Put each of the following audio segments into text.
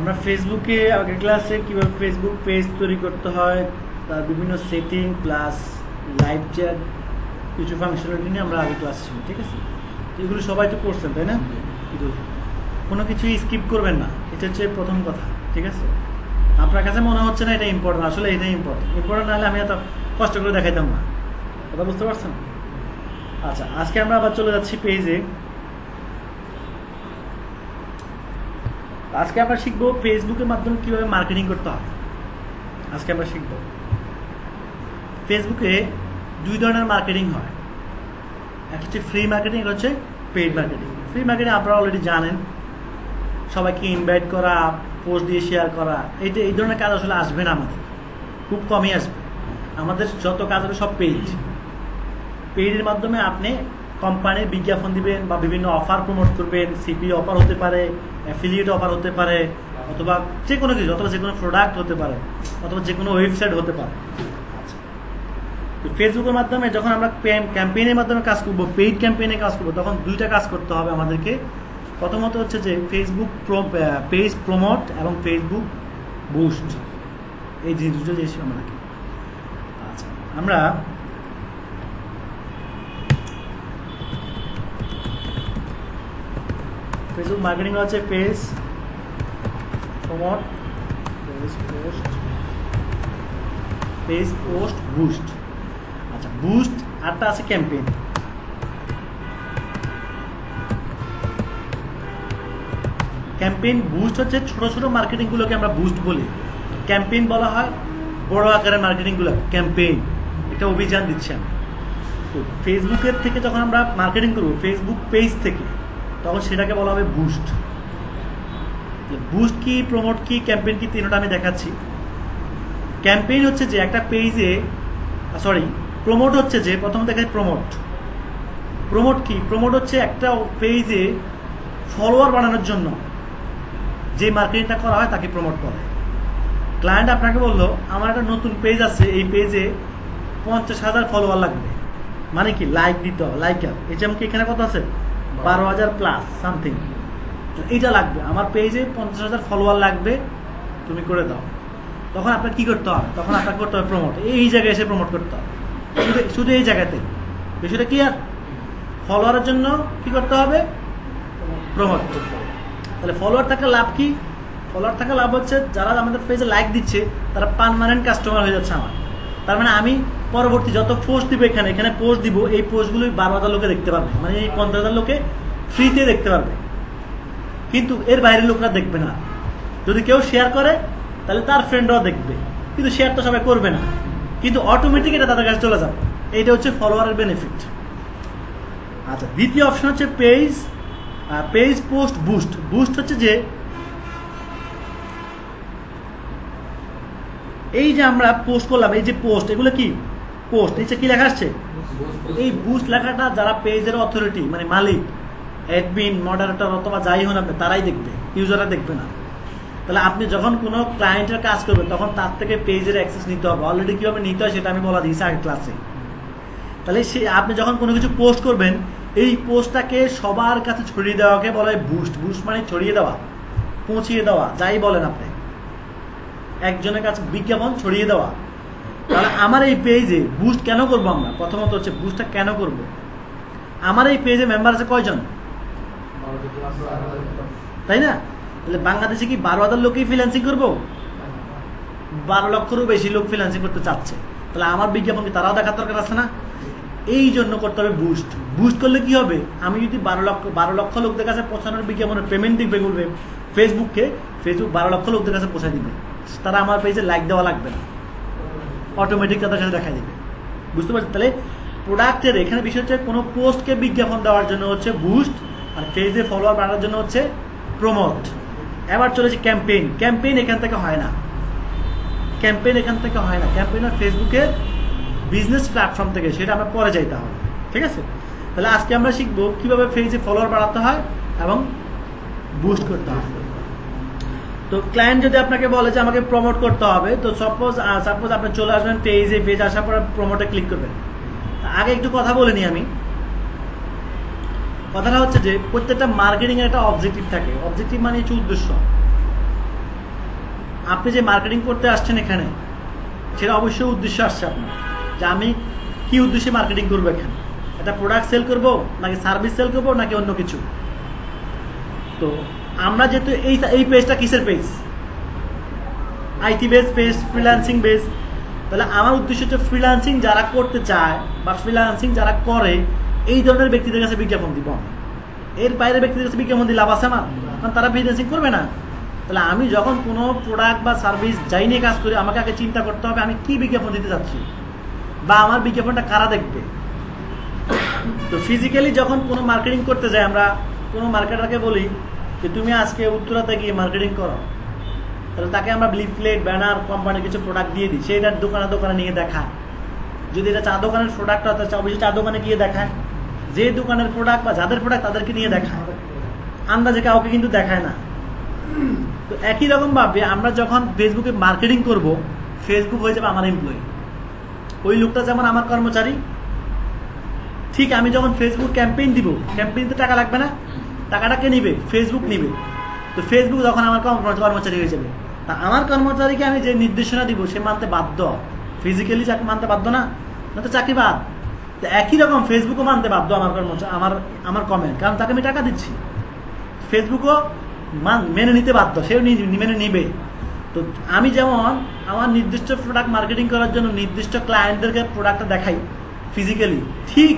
আমরা ফেসবুকে আগের ক্লাসে কীভাবে ফেসবুক পেজ তৈরি করতে হয়, তার বিভিন্ন সেটিং প্লাস লাইভ চ্যাট কিছু ফাংশনালিটি নিয়ে আমরা আগের ক্লাস ছিল, ঠিক আছে? এগুলো সবাই তো করছেন, তাই না? কিন্তু কোনো কিছুই স্কিপ করবেন না, এটা হচ্ছে প্রথম কথা, ঠিক আছে? আপনার কাছে মনে হচ্ছে না এটা ইম্পর্টেন্ট, আসলে এটাই ইম্পর্টেন্ট না হলে আমি এত কষ্ট করে দেখাইতাম না। কথা বুঝতে পারছেন? আচ্ছা, আজকে আমরা আবার চলে যাচ্ছি পেজে। আজকে আমরা শিখবো ফেসবুকের মাধ্যমে কিভাবে মার্কেটিং করতে হয়। আজকে আমরা শিখবো ফেসবুকে দুই ধরনের মার্কেটিং হয়, একটা হচ্ছে ফ্রি মার্কেটিং, একটা হচ্ছে পেইড মার্কেটিং। ফ্রি মার্কেটিং আপনারা অলরেডি জানেন, সবাইকে ইনভাইট করা, পোস্ট দিয়ে শেয়ার করা, এই ধরনের কাজ আসলে আসবে না, আমাদের খুব কমই আসবে। আমাদের যত কাজ হবে সব পেইডের মাধ্যমে আপনি কোম্পানির বিজ্ঞাপন দিবেন বা বিভিন্ন অফার প্রমোট করবেন। সিপি অফার হতে পারে, অ্যাফিলিয়েট অফার হতে পারে, অথবা যে কোনো কিছু, অথবা যে কোনো প্রোডাক্ট হতে পারে, অথবা যে কোনো ওয়েবসাইট হতে পারে। তো ফেসবুকের মাধ্যমে যখন আমরা ক্যাম্পেইনের মাধ্যমে কাজ করবো, পেইড ক্যাম্পেইনে কাজ করবো, তখন দুইটা কাজ করতে হবে আমাদেরকে। প্রথমত হচ্ছে যে ফেসবুক পেজ প্রমোট এবং ফেসবুক বুস্ট, এই দুটো জিনিস আমাদেরকে। আচ্ছা, আমরা ফেসবুক মার্কেটিং হচ্ছে page promote, page post, boost. আচ্ছা, বুস্ট আরটা আছে ক্যাম্পেইন। ক্যাম্পেইন বুস্ট হচ্ছে ছোট ছোট মার্কেটিং গুলোকে আমরা বুস্ট বলি, ক্যাম্পেইন বলা হয় বড় আকারের মার্কেটিং গুলো ক্যাম্পেইন। এটা অভিযান দিচ্ছি আমি। তো ফেসবুকের থেকে যখন আমরা মার্কেটিং করবো ফেসবুক পেজ থেকে, তখন সেটাকে বলা হবে বুস্ট। বুস্ট কি, প্রমোট কি, ক্যাম্পেইন কি, তিনটা আমি দেখাচ্ছি। ক্যাম্পেইন হচ্ছে যে একটা পেজে, প্রমোট হচ্ছে যে প্রথম দেখায় প্রমোট কি? প্রমোট হচ্ছে একটা পেজে ফলোয়ার বানানোর জন্য যে মার্কেটিংটা করা হয় তাকে প্রমোট করে। ক্লায়েন্ট আপনাকে বললো আমার একটা নতুন পেজ আছে, এই পেজে 50,000 ফলোয়ার লাগবে, মানে কি লাইক দিতে হবে, লাইকার। এই যেমন কি এখানে কত আছে, 12,000 প্লাস সামথিং, এইটা লাগবে আমার পেজে, 50,000 ফলোয়ার লাগবে, তুমি করে দাও। তখন আপনার কি করতে হবে? তখন আপনাকে করতে হবে প্রমোট, এই জায়গায় এসে প্রমোট করতে হবে, শুধু এই জায়গাতে। বিষয়টা কি, আর ফলোয়ারের জন্য কি করতে হবে? প্রমোট করতে হবে। তাহলে ফলোয়ার থাকার লাভ কি? ফলোয়ার থাকার লাভ হচ্ছে যারা আমাদের পেজে লাইক দিচ্ছে তারা পার্মানেন্ট কাস্টমার হয়ে যাচ্ছে আমার। তার মানে আমি পরবর্তী যত পোস্ট দিব, এখানে পোস্ট দিব, এই পোস্টগুলোই 12,000 লোকে দেখতে পারবে, মানে এই 50,000 লোকে ফ্রিতে দেখতে পারবে, কিন্তু এর বাইরের লোকরা দেখবে না। যদি কেউ শেয়ার করে তাহলে তার ফ্রেন্ডরাও দেখবে, কিন্তু শেয়ার তো সবাই করবে না, কিন্তু অটোমেটিক এটা তাদের কাছে চলে যাবে। এইটা হচ্ছে ফলোয়ারের বেনিফিট। আচ্ছা, দ্বিতীয় অপশন হচ্ছে পেজ পোস্ট বুস্ট। বুস্ট হচ্ছে যে এই যে আমরা পোস্ট করলাম, এই যে পোস্ট, এগুলো কি পোস্ট, নিচে কি লেখা আসছে, এই বুস্ট লেখাটা যারা পেজের অথরিটি মানে মালিক, অ্যাডমিন, মডারেটর অথবা যাই হন আপনি, তারাই দেখবে, ইউজাররা দেখবে না। তাহলে আপনি যখন কোনো ক্লায়েন্টের কাজ করবেন তখন তার থেকে পেজের অ্যাক্সেস নিতে হবে। অলরেডি কিভাবে নিতে হয় সেটা আমি বলা দিয়েছি আগের ক্লাসে। তাহলে আপনি যখন কোনো কিছু পোস্ট করবেন, এই পোস্টটাকে সবার কাছে ছড়িয়ে দেওয়াকে বলা হয় বুস্ট। বুস্ট মানে ছড়িয়ে দেওয়া, পৌঁছিয়ে দেওয়া, যাই বলেন আপনি, একজনের কাছে বিজ্ঞাপন ছড়িয়ে দেওয়া। তাহলে আমার এই পেজে বুস্ট কেন করবো আমরা? প্রথমত হচ্ছে বুস্টটা কেন করব? আমার এই পেজে মেম্বার আছে কয়জন, তাই না? তাহলে বাংলাদেশে কি 12,000 লোকই ফ্রিল্যান্সিং করবো? 12 লক্ষেরও বেশি লোক ফ্রিল্যান্সিং করতে চাচ্ছে। তাহলে আমার বিজ্ঞাপন কি তারাও দেখার দরকার আছে না? এই জন্য করতে হবে বুস্ট। বুস্ট করলে কি হবে, আমি যদি 12 লক্ষ লোকদের কাছে পৌঁছানোর বিজ্ঞাপনের পেমেন্ট দিবে বলবে ফেসবুক 12 লক্ষ লোকদের কাছে পৌঁছায় দিবে, তারা আমার পেজে লাইক দেওয়া লাগবে না, অটোমেটিক তাদের কাছে দেখা দিবে। বুঝতে পারছেন? তাহলে প্রোডাক্টের এখানে বিষয় হচ্ছে কোনো পোস্টকে বিজ্ঞাপন দেওয়ার জন্য হচ্ছে বুস্ট, আর পেজে ফলোয়ার বাড়ানোর জন্য হচ্ছে প্রমোট। এবার চলেছে ক্যাম্পেইন। ক্যাম্পেইন এখান থেকে হয় না, ক্যাম্পেইন আর ফেসবুকের বিজনেস প্ল্যাটফর্ম থেকে, সেটা আমরা পরে যাইতে হবে, ঠিক আছে? তাহলে আজকে আমরা শিখবো কিভাবে পেজে ফলোয়ার বাড়াতে হয় এবং বুস্ট করতে হয়। তো ক্লায়েন্ট যদি আপনাকে বলে যে আমাকে প্রমোট করতে হবে, তো সাপোজ আপনি চলে আসবেন পেজে, পেজ আসার পরে প্রমোটে ক্লিক করবেন। আগে একটু কথা বলে নিই আমি। কথাটা হচ্ছে যে প্রত্যেকটা মার্কেটিং এর একটা অবজেক্টিভ থাকে। অবজেক্টিভ মানে হচ্ছে উদ্দেশ্য। আপনি যে মার্কেটিং করতে আসছেন এখানে, সেটা অবশ্যই উদ্দেশ্য আসছে আপনার, যে আমি কি উদ্দেশ্যে মার্কেটিং করবো এখানে, একটা প্রোডাক্ট সেল করবো নাকি সার্ভিস সেল করবো নাকি অন্য কিছু। তো আমরা যেহেতু এই পেজটা কিসের page, IT base page, freelancing base, তাহলে আমার উদ্দেশ্য হচ্ছে ফ্রিল্যান্সিং যারা করতে চায় বা ফ্রিল্যান্সিং যারা করে এই ধরনের ব্যক্তিদের কাছে বিজ্ঞাপন দিব। এর বাইরের ব্যক্তিদের কাছে বিজ্ঞাপন দিয়ে লাভ আছে আমার, কারণ তারা ফ্রিল্যান্সিং করবে না। তাহলে আমি যখন কোনো প্রোডাক্ট বা সার্ভিস যাই নিয়ে কাজ করি, আমাকে আগে চিন্তা করতে হবে আমি কি বিজ্ঞাপন দিতে যাচ্ছি বা আমার বিজ্ঞাপনটা কারা দেখবে। তো ফিজিক্যালি যখন কোনো মার্কেটিং করতে যাই, আমরা কোনো মার্কেটারকে বলি যে তুমি আজকে উত্তরাতে গিয়ে মার্কেটিং করো, তাহলে তাকে আমরা লিফলেট, ব্যানার, কোম্পানির কিছু প্রোডাক্ট দিয়ে দিই, সেটা দোকানে দোকানে নিয়ে দেখায়। যদি এটা চা দোকানের প্রোডাক্ট হয় তাহলে অবশ্যই চা দোকানে গিয়ে দেখায়, যে দোকানের প্রোডাক্ট বা যাদের প্রোডাক্ট তাদেরকে নিয়ে দেখায়, আন্দাজে কাউকে কিন্তু দেখায় না। তো একই রকম ভাবে আমরা যখন ফেসবুকে মার্কেটিং করব, ফেসবুক হয়ে যাবে আমার এমপ্লয়ি। ওই লোকটা যেমন আমার কর্মচারী, ঠিক আমি যখন ফেসবুক ক্যাম্পেইন দিব, ক্যাম্পেইনতে টাকা লাগবে না, টাকাটা কে নিবে? ফেসবুক নিবে। তো ফেসবুক যখন আমার কর্মচারী হয়ে যাবে, তা আমার কর্মচারীকে আমি যে নির্দেশনা দিব সে মানতে বাধ্য, ফিজিক্যালি মানতে বাধ্য না, না তো চাকরি বাদ। তো একই রকম ফেসবুকও মানতে বাধ্য আমার কর্মচারী, আমার কমেন্ট, কারণ তাকে আমি টাকা দিচ্ছি। ফেসবুকও মেনে নিতে বাধ্য, সেও মেনে নিবে। তো আমি যেমন আমার নির্দিষ্ট প্রোডাক্ট মার্কেটিং করার জন্য নির্দিষ্ট ক্লায়েন্টদেরকে প্রোডাক্টটা দেখাই ফিজিক্যালি, ঠিক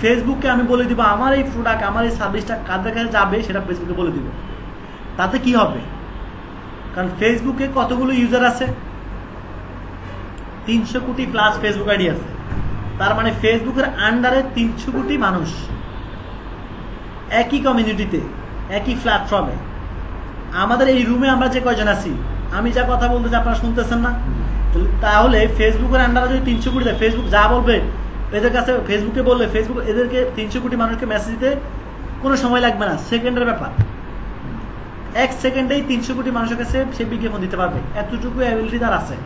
ফেসবুককে আমি বলে দিব আমার এই প্রোডাক্ট, আমার এই সার্ভিসটা কাদের কাছে যাবে সেটা ফেসবুকে বলে দিব। তাতে কি হবে? কারণ ফেসবুকে কতগুলো ইউজার আছে, 300 কোটি প্লাস ফেসবুক আইডি আছে। তার মানে ফেসবুকের আন্ডারে 300 কোটি মানুষ একই কমিউনিটিতে, একই প্ল্যাটফর্মে। আমাদের এই রুমে আমরা যে কয়জন আছি, আমি যা কথা বলতেছি আপনারা শুনতেছেন না? তাহলে ফেসবুকের আন্ডারে যদি 300 কোটি দেয়, ফেসবুক যা বলবে এদের কাছে, ফেসবুকে বললে ফেসবুক এদেরকে 300 কোটি মানুষকে মেসেজ দিতে কোনো সময় লাগবে না, সেকেন্ডের ব্যাপার। 1 সেকেন্ডেই 300 কোটি মানুষের কাছে সে বিজ্ঞাপন দিতে পারবে, এতটুকু অ্যাবিলিটি তার আছে।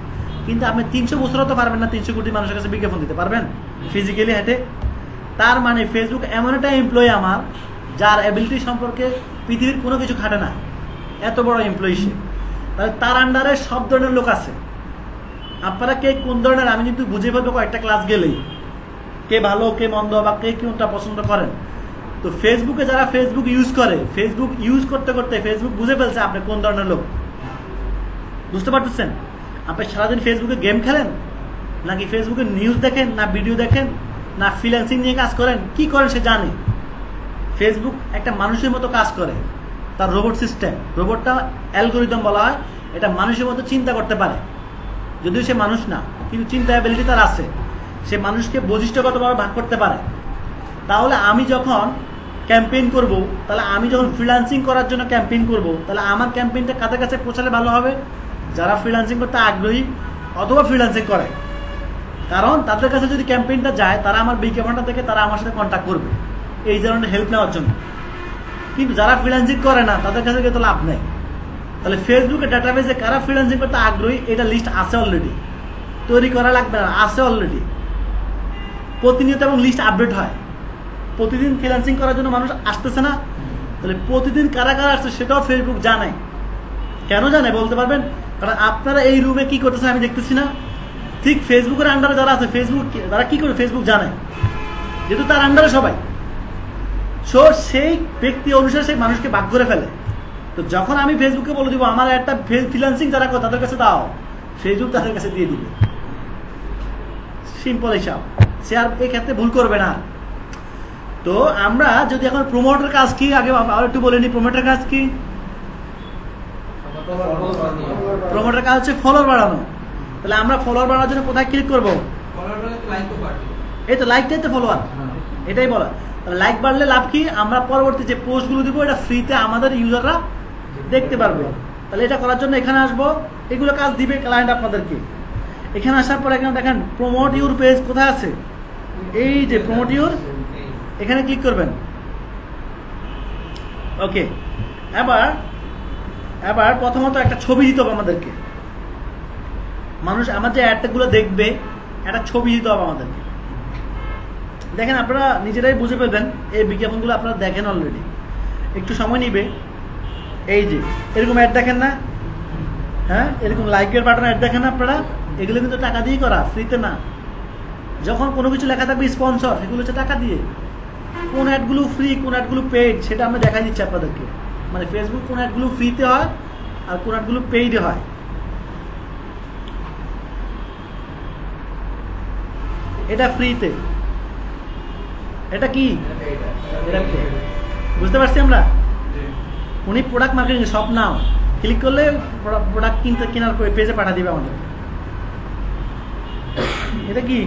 কিন্তু আপনি 300 বছরও তো পারবেন না 300 কোটি মানুষের কাছে বিজ্ঞাপন দিতে পারবেন ফিজিক্যালি হেঁটে। তার মানে ফেসবুক এমন একটা এমপ্লয়ি আমার, যার অ্যাবিলিটি সম্পর্কে পৃথিবীর কোনো কিছু খাটে না, এত বড় এমপ্লয়ি সে। তাহলে তার আন্ডারে সব ধরনের লোক আছে। আপনারা কে কোন ধরনের আমি কিন্তু বুঝে ফেলবো কয়েকটা ক্লাস গেলেই, কে ভালো কে মন্দ বা কে কোনটা পছন্দ করেন। তো ফেসবুকে যারা ফেসবুক ইউজ করে, ফেসবুক ইউজ করতে করতে ফেসবুক বুঝে ফেলছে আপনি কোন ধরনের লোক। বুঝতে পারতেছেন? আপনি সারাদিন ফেসবুকে গেম খেলেন, নাকি ফেসবুকে নিউজ দেখেন, না ভিডিও দেখেন, না ফ্রিল্যান্সিং নিয়ে কাজ করেন, কি করেন সে জানে। ফেসবুক একটা মানুষের মতো কাজ করে, তার রোবট সিস্টেম, রোবটটা অ্যালগোরিদম বলা হয়, এটা মানুষের মতো চিন্তা করতে পারে, যদিও সে মানুষ না, কিন্তু চিন্তা অ্যাবিলিটি তার আছে। সে মানুষকে বৈশিষ্ট্যগতভাবে ভাগ করতে পারে। তাহলে আমি যখন ক্যাম্পেইন করব, তাহলে আমি যখন ফ্রিল্যান্সিং করার জন্য ক্যাম্পেইন করব, তাহলে আমার ক্যাম্পেইনটা কাদের কাছে পৌঁছালে ভালো হবে? যারা ফ্রিল্যান্সিং করতে আগ্রহী অথবা ফ্রিল্যান্সিং করে, কারণ তাদের কাছে যদি ক্যাম্পেইনটা যায়, তারা আমার বিজ্ঞাপনটা থেকে তারা আমার সাথে কন্ট্যাক্ট করবে এই ধরনের হেল্প নেওয়ার জন্য। কিন্তু যারা ফ্রিল্যান্সিং করে না, তাদের কাছে তো লাভ নেই। তাহলে ফেসবুকের ডাটাবেসে কারা ফ্রিল্যান্সিং করতে আগ্রহী এটা লিস্ট আছে অলরেডি, তৈরি করা লাগবে না, আছে অলরেডি। প্রতিনিয়ত এবং লিস্ট আপডেট হয়। প্রতিদিন ফ্রিল্যান্সিং করার জন্য মানুষ আসতেছে না, তাহলে প্রতিদিন কারা কারা আসছে সেটাও ফেসবুক জানে। কেন জানে বলতে পারবেন? কারণ আপনারা এই রুমে কি করতেছেন আমি দেখতেছি না, ঠিক ফেসবুকের আন্ডারে যারা আছে, ফেসবুক তারা কি করে ফেসবুক জানে, যেহেতু তার আন্ডারে সবাই। সো সেই ব্যক্তি অনুসারে সেই মানুষকে ভাগ করে ফেলে। তো যখন আমি ফেসবুকে বলে দিব আমার একটা ফ্রিল্যান্সিং যারা করে তাদের কাছে দাও, ফেসবুক তাদের কাছে দিয়ে দিবে। সিম্পল হিসাব। সে আর এই ক্ষেত্রে ভুল করবে না। তো আমরা যদি এখন প্রমোটের কাজ কি, আগে আর একটু বলে নি প্রমোটের কাজ কি। প্রমোটের কাজ হচ্ছে ফলোয়ার বাড়ানো। তাহলে আমরা ফলোয়ার বাড়ানোর জন্য কোথায় ক্লিক করবো? এই তো লাইকটাই তো ফলোয়ার, এটাই বলা। তাহলে লাইক বাড়লে লাভ কি? আমরা পরবর্তী যে পোস্টগুলো দিব এটা ফ্রিতে আমাদের ইউজাররা দেখতে পারবে। তাহলে এটা করার জন্য এখানে আসবো, এগুলো কাজ দিবে ক্লায়েন্ট আপনাদেরকে। এখানে আসার পর এখানে দেখেন প্রমোট ইউর পেজ কোথায় আছে, এই যে প্রমোট ইউর, এখানে ক্লিক করবেন। ওকে, এবার প্রথমত একটা ছবি দিতে হবে আমাদেরকে। মানুষ আমার যে অ্যাডগুলো দেখবে একটা ছবি দিতে হবে আমাদেরকে। দেখেন আপনারা নিজেরাই বুঝে ফেলবেন, এই বিজ্ঞাপনগুলো আপনারা দেখেন অলরেডি, একটু সময় নিবে। এই যে এরকম অ্যাড দেখেন না, হ্যাঁ, এরকম লাইকের বাটন অ্যাড দেখেন আপনারা, এগুলো কিন্তু টাকা দিয়ে করা, ফ্রিতে না। যখন কোনো কিছু লেখা থাকবে স্পন্সর, এগুলো হচ্ছে টাকা দিয়ে। কোন অ্যাডগুলো ফ্রি, কোন অ্যাডগুলো পেইড, সেটা আমরা দেখাই দিচ্ছি আপনাদেরকে। মানে ফেসবুক কোন অ্যাডগুলো ফ্রিতে হয় আর কোন অ্যাডগুলো পেইডে হয়। এটা ফ্রিতে, এটা কি, এটা paid। বুঝতে পারছি আমরা। উনি প্রোডাক্ট মার্কেটিং সব নাও ক্লিক করলে প্রোডাক্ট কিনতে কেনার পেজে পাঠা দিবে আমাদের। এটা কি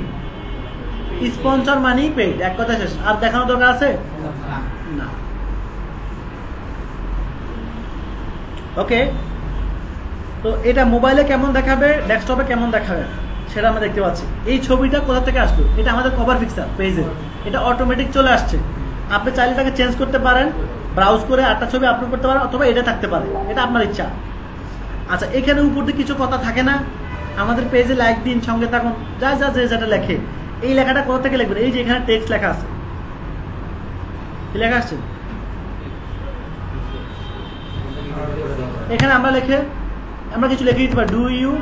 স্পন্সর মানি পেইড, এক কথা শেষ। আর দেখানোর দরকার আছে না। ওকে, তো এটা মোবাইলে কেমন দেখাবে, ডেস্কটপে কেমন দেখাবে সেটা আমরা দেখতে পাচ্ছি। এই ছবিটা কোথা থেকে আসলো, এটা আমাদের কভার পিকচার পেজে, এটা অটোমেটিক চলে আসছে। আপনি চাইলে তাকে চেঞ্জ করতে পারেন, ব্রাউজ করে আটটা ছবি আপলোড করতে পারেন, অথবা এটা থাকতে পারে, এটা আপনার ইচ্ছা। আচ্ছা, এখানে উপর দিয়ে কিছু কথা থাকে না, আমাদের পেজে লাইক দিন, সঙ্গে থাকুন, যা যা যে যেটা লেখে। এই লেখাটা কোথা থেকে লিখবেন, এই যে এখানে টেক্সট লেখা আছে, কি লেখা আসছে এখানে, আমরা কিছু লিখে দিতে পারি। ডু ইউ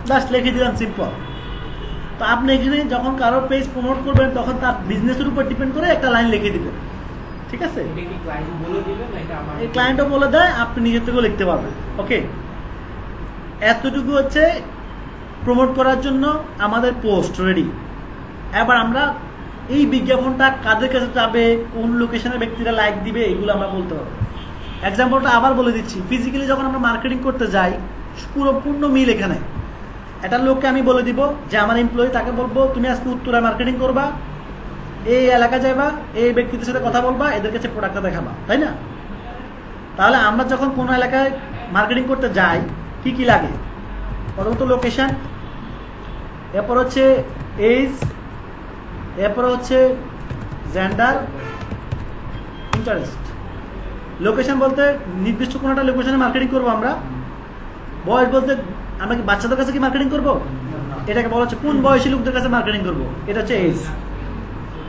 জাস্ট লিখে দিলাম, সিম্পল। তো আপনি এখানে যখন কারো পেজ প্রমোট করবেন, তখন তার বিজনেসের উপর ডিপেন্ড করে একটা লাইন লিখে দিবেন, ঠিক আছে। এই ক্লায়েন্টও বলে দেয়, আপনি নিজের থেকেও লিখতে পারবেন। ওকে, এতটুকু হচ্ছে প্রমোট করার জন্য আমাদের পোস্ট রেডি। এবার আমরা এই বিজ্ঞাপনটা কাদের কাছে যাবে, কোন লোকেশনের ব্যক্তিরা লাইক দিবে, এগুলো আমরা বলতে পারবো। এক্সাম্পলটা আবার বলে দিচ্ছি। ফিজিক্যালি যখন আমরা মার্কেটিং করতে যাই, পূর্ণ মিল এখানে। একটা লোককে আমি বলে দিব যে আমার এমপ্লয়ি, তাকে বলবো তুমি আজকে উত্তরায় মার্কেটিং করবা, এই এলাকা যাবা, এই ব্যক্তিদের সাথে কথা বলবা, এদের কাছে প্রোডাক্টটা দেখাবা, তাই না? তাহলে আমরা যখন কোনো এলাকায় মার্কেটিং করতে যাই, কি কি লাগে? প্রথমত লোকেশন, এরপর হচ্ছে এজ, এরপর হচ্ছে জেন্ডার, ইন্টারেস্ট। লোকেশন বলতে নির্দিষ্ট কোনো একটা লোকেশনে মার্কেটিং করবো আমরা। বয়স বলতে আমরা কি বাচ্চাদের কাছে কি মার্কেটিং করবো, এটাকে বলা হচ্ছে কোন বয়সী লোকদের কাছে মার্কেটিং করবো, এটা হচ্ছে এজ।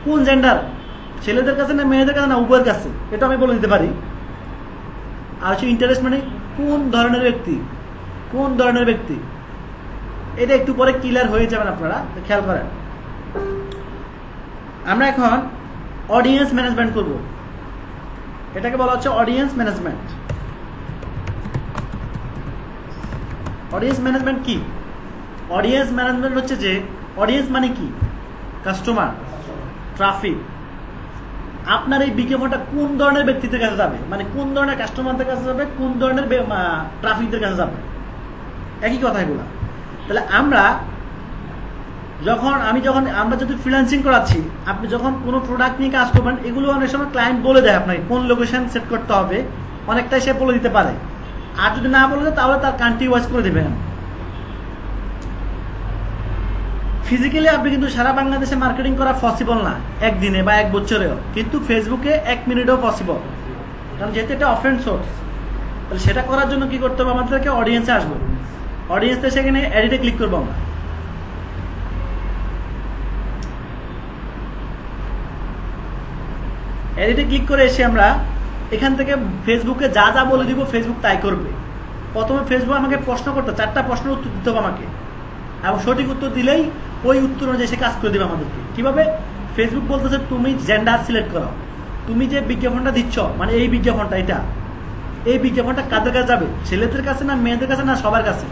কোন জেন্ডার, ছেলেদের কাছে না মেয়েদের কাছে না উভয়ের কাছে, এটা আমি বলে দিতে পারি। আর হচ্ছে ইন্টারেস্ট, মানে কোন ধরনের ব্যক্তি, কোন ধরনের ব্যক্তি, এটা একটু পরে ক্লিয়ার হয়ে যাবেন আপনারা, খেয়াল করেন। আমরা এখন অডিয়েন্স ম্যানেজমেন্ট করব, এটাকে বলা হচ্ছে অডিয়েন্স ম্যানেজমেন্ট। অডিয়েন্স ম্যানেজমেন্ট কি? অডিয়েন্স ম্যানেজমেন্ট হচ্ছে যে, অডিয়েন্স মানে কি, কাস্টমার, ট্রাফিক। আপনার এই বিজ্ঞাপনটা কোন ধরনের ব্যক্তিদের কাছে যাবে, মানে কোন ধরনের কাস্টমারদের কাছে যাবে, কোন ধরনের ট্রাফিকদের কাছে যাবে, একই কথা এগুলো। তাহলে আমরা যদি ফ্রিল্যান্সিং করাচ্ছি, আপনি যখন কোনো প্রোডাক্ট নিয়ে কাজ করবেন, এগুলো অনেক সময় ক্লায়েন্ট বলে দেয় আপনাকে কোন লোকেশন সেট করতে হবে, অনেকটাই সে বলে দিতে পারে। আর যদি না বলে দেয়, তাহলে তার কান্ট্রি ওয়াইজ করে দেবেন। ফিজিক্যালি আপনি কিন্তু সারা বাংলাদেশে মার্কেটিং করা পসিবল না একদিনে বা এক বছরেও, কিন্তু ফেসবুকে 1 মিনিটেও পসিবল, কারণ যেহেতু এটা অফলাইন সোর্স। তাহলে সেটা করার জন্য কি করতে হবে, আমাদেরকে অডিয়েন্সে আসবো। অডিয়েন্সে সেখানে এডিটে ক্লিক করবো আমরা। এডিটে ক্লিক করে এসে আমরা এখান থেকে ফেসবুকে যা যা বলে দিব, ফেসবুক তাই করবে। প্রথমে ফেসবুক আমাকে প্রশ্ন করতে, 4টা প্রশ্নের উত্তর দিতে হবে আমাকে, এবং সঠিক উত্তর দিলেই ওই উত্তর অনুযায়ী সে কাজ করে দেবে আমাদেরকে। কিভাবে? ফেসবুক বলতেছে তুমি জেন্ডার সিলেক্ট করো, তুমি যে বিজ্ঞাপনটা দিচ্ছ, মানে এই বিজ্ঞাপনটা, এই বিজ্ঞাপনটা কাদের কাছে যাবে, ছেলেদের কাছে না মেয়েদের কাছে না সবার কাছে।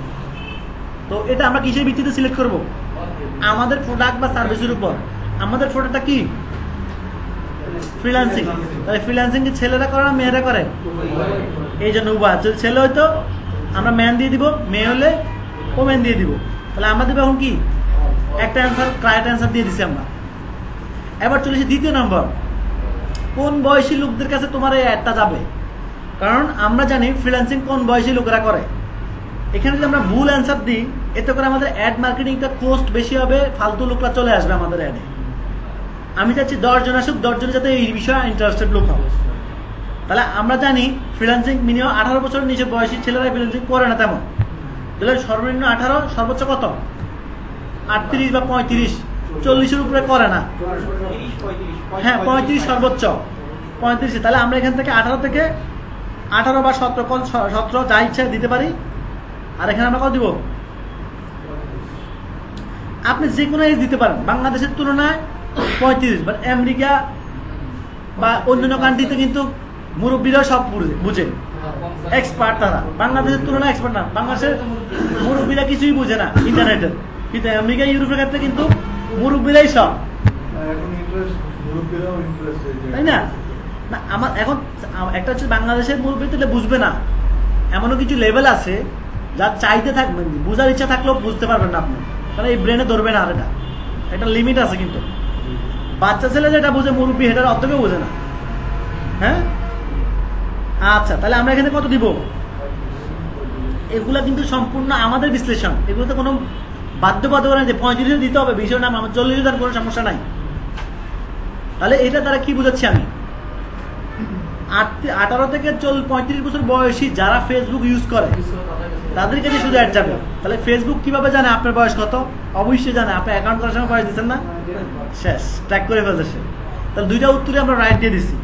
তো এটা আমরা কিসের ভিত্তিতে সিলেক্ট করব? আমাদের প্রোডাক্ট বা সার্ভিসের উপর। আমাদের প্রোডাক্টটা কি? ফ্রিল্যান্সিং। তাহলে ফ্রিল্যান্সিং কি ছেলেরা করে না মেয়েরা করে? এই জন্য উভয়। যদি ছেলে হয়তো আমরা ম্যান দিয়ে দিব, মেয়ে হলে ওমেন দিয়ে দিব। তাহলে আমরা দেবো এখন কি একটা অ্যান্সার, রাইট অ্যান্সার দিয়ে দিচ্ছি আমরা। এবার চলেছি দ্বিতীয় নম্বর, কোন বয়সী লোকদের কাছে তোমার এই অ্যাডটা যাবে। কারণ আমরা জানি ফ্রিল্যান্সিং কোন বয়সী লোকেরা করে। এখানে যদি আমরা ভুল অ্যান্সার দিই, এতে করে আমাদের অ্যাড মার্কেটিংটা কস্ট বেশি হবে, ফালতু লোকরা চলে আসবে আমাদের অ্যাডে। আমি চাচ্ছি 10 জন আসুক, 10 জন যাতে এই বিষয়ে ইন্টারেস্টেড লোক হবে। তাহলে আমরা জানি ফ্রিল্যান্সিং মিনিমাম 18 বছরের নিচে বয়সী ছেলেরা ফ্রিল্যান্সিং করে না তেমন। তাহলে সর্বনিম্ন 18, সর্বোচ্চ কত 38 বা 35, 40-এর উপরে করে না। হ্যাঁ 35 সর্বোচ্চ 35। তাহলে আমরা এখান থেকে 18 থেকে 18 বা 17 যা ইচ্ছা দিতে পারি। আর এখানে আমরা কত দিব? আপনি যে কোনো এজ দিতে পারেন। বাংলাদেশের তুলনায় 35, বাট আমেরিকা বা অন্যান্য কান্ট্রিতে কিন্তু মুরব্বীরা সব বুঝে, এক্সপার্ট তারা। বাংলাদেশের তুলনায় এক্সপার্ট না, বাংলাদেশের মুরব্বীরা কিছুই বুঝে না ইন্টারনেটের, কিন্তু আমেরিকা ইউরোপের ক্ষেত্রে কিন্তু মুরব্বীরাই সব, তাই না? না আমার এখন একটা হচ্ছে বাংলাদেশের মুরব্বী তাহলে বুঝবে না, এমনও কিছু লেভেল আছে যা চাইতে থাকবেন, বুঝার ইচ্ছা থাকলেও বুঝতে পারবেন না আপনি, কারণ এই ব্রেনে ধরবে না। আর এটা একটা লিমিট আছে। কিন্তু বাচ্চা ছেলে যেটা বুঝে মুরব্বী এটার অর্থকেও বোঝে না। হ্যাঁ আচ্ছা, তাহলে আমরা এখানে কত দিব? এগুলা কিন্তু সম্পূর্ণ আমাদের বিশ্লেষণ, এগুলোতে কোনো বাধ্যবাধকতা নেই যে 35 দিতে হবে, 20 নাম, আমার 40 দেন, কোনো সমস্যা নাই। তাহলে এটা দ্বারা কি বুঝাচ্ছি আমি? 18 থেকে 35 বছর বয়সী যারা ফেসবুক ইউজ করে তাদের কাছে শুধু অ্যাড যাবে। তাহলে ফেসবুক কিভাবে জানে আপনার বয়স কত? অবশ্যই জানে, আপনি অ্যাকাউন্ট করার সময় বয়স দিচ্ছেন না, শেষ, ট্র্যাক করে ফেলছে সে। তাহলে দুইটা উত্তরে আমরা রাইট দিয়ে দিচ্ছি।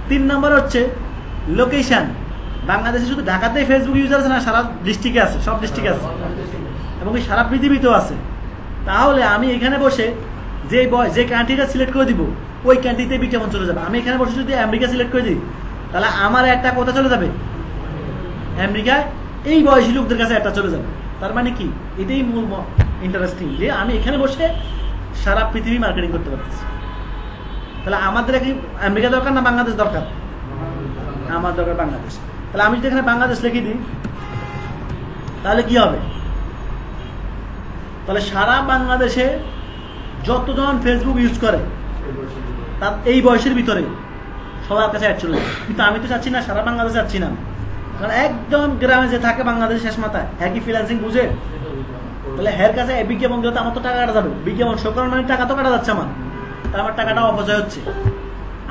3 নম্বর হচ্ছে লোকেশন। বাংলাদেশে শুধু ঢাকাতেই ফেসবুক ইউজার আছে না, সারা ডিস্ট্রিক্টে আছে, সব ডিস্ট্রিক্টে আছে, এবং সারা পৃথিবীতেও আছে। তাহলে আমি এখানে বসে যে কান্ট্রিটা সিলেক্ট করে দিব ওই কান্ট্রিতে বিজ্ঞাপন চলে যাবে। আমি এখানে বসে যদি আমেরিকা সিলেক্ট করে দিই তাহলে আমার একটা কোথা চলে যাবে? আমেরিকায় এই বয়সী লোকদের কাছে একটা চলে যাবে। তার মানে কি? এটাই মূল ইন্টারেস্টিং যে আমি এখানে বসে সারা পৃথিবী মার্কেটিং করতে পারতেছি। তাহলে আমাদের কি আমেরিকা দরকার না বাংলাদেশ দরকার? আমার দরকার বাংলাদেশ। তাহলে আমি যদি এখানে বাংলাদেশ লিখে দিই তাহলে কি হবে? তাহলে সারা বাংলাদেশে যতজন ফেসবুক ইউজ করে তার এই বয়সের ভিতরে সবার কাছে অ্যাড চলে যায়। কিন্তু আমি তো চাচ্ছি না, সারা বাংলাদেশে চাচ্ছি না, কারণ একদম গ্রামে যে থাকে বাংলাদেশের শেষ মাথায়, হ্যাঁ কি ফ্রিল্যান্সিং বুঝে? তাহলে হ্যার কাছে বিজ্ঞাপন দিলে আমার তো টাকা কাটা যাবে, বিজ্ঞাপন শো করার মানে টাকা তো কাটা যাচ্ছে আমার, তাহলে আমার টাকাটা অপচয় হচ্ছে।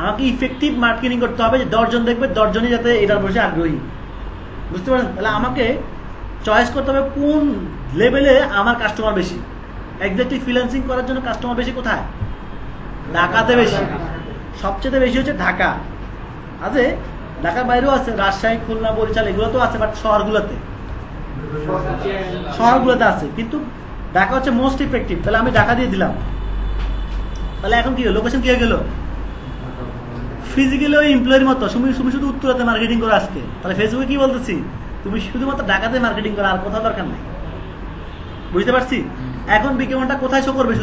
আমাকে ইফেক্টিভ মার্কেটিং করতে হবে যে 10 জন দেখবে, 10 জনই যাতে এটার বসে আগ্রহী, বুঝতে পারেন? তাহলে আমাকে চয়েস করতে হবে কোন লেভেলে আমার কাস্টমার বেশি। এক্স্যাক্টলি ফ্রিল্যান্সিং করার জন্য কাস্টমার বেশি কোথায়? ঢাকাতে বেশি, সবচেয়ে বেশি হচ্ছে ঢাকা। আছে ঢাকার বাইরেও আছে, রাজশাহী, খুলনা, বরিশাল, এগুলো তো আছে, বাট শহরগুলোতে আছে, কিন্তু ঢাকা হচ্ছে মোস্ট ইফেক্টিভ। তাহলে আমি ঢাকা দিয়ে দিলাম। তাহলে এখন কি লোকেশন কি হয়ে গেল? ফিজিক্যালি ওই এমপ্লয়ের মতো তুমি শুধু উত্তরাতে মার্কেটিং করো আজকে। তাহলে ফেসবুকে কি বলতেছি? তুমি শুধুমাত্র ঢাকাতে মার্কেটিং করো, আর কোথাও দরকার নাই। বুঝতে পারছি? এখন বিজ্ঞাপনটা কোথায় শো করবে?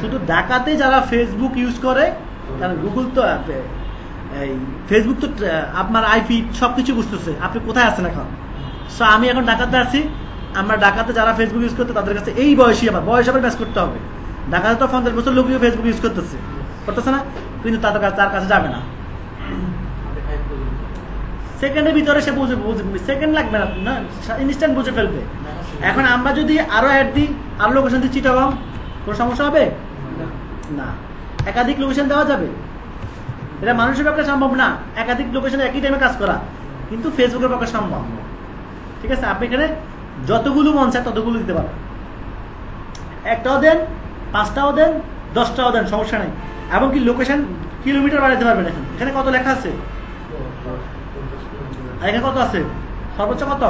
শুধু ঢাকাতে যারা ফেসবুক ইউজ করে, কারণ গুগল তো এই ফেসবুক তো আপনার আইপি সবকিছু বুঝতেছে আপনি কোথায় আছেন এখন। সো আমি এখন ঢাকাতে আছি, আমরা ঢাকাতে যারা ফেসবুক ইউজ করতে তাদের কাছে এই বয়স আবার ম্যাচ করতে হবে। ঢাকাতে তো 50 বছর লোকও ফেসবুক ইউজ করতেছে না, কিন্তু তার কাছে যাবে না। সেকেন্ডের ভিতরে সে বুঝবে, সেকেন্ড লাগবে না, ইনস্ট্যান্ট বুঝে ফেলবে। এখন আমরা যদি আরো অ্যাড দিই, আরো লোকেশন দিই চিটাগাং, কোনো সমস্যা হবে না? একাধিক লোকেশন দেওয়া যাবে, এটা মানুষের পক্ষে সম্ভব না একাধিক লোকেশনে একই টাইমে কাজ করা, কিন্তু ফেসবুকের পক্ষে সম্ভব। ঠিক আছে, আপনি এখানে যতগুলো মন চায় ততগুলো দিতে পারেন, একটাও দেন, 5টাও দেন, 10টাও দেন, সমস্যা নেই। এবং কি লোকেশন কিলোমিটার বাড়াতে পারবেন। এখানে কত লেখা আছে? এখানে কত আছে? সর্বোচ্চ কত?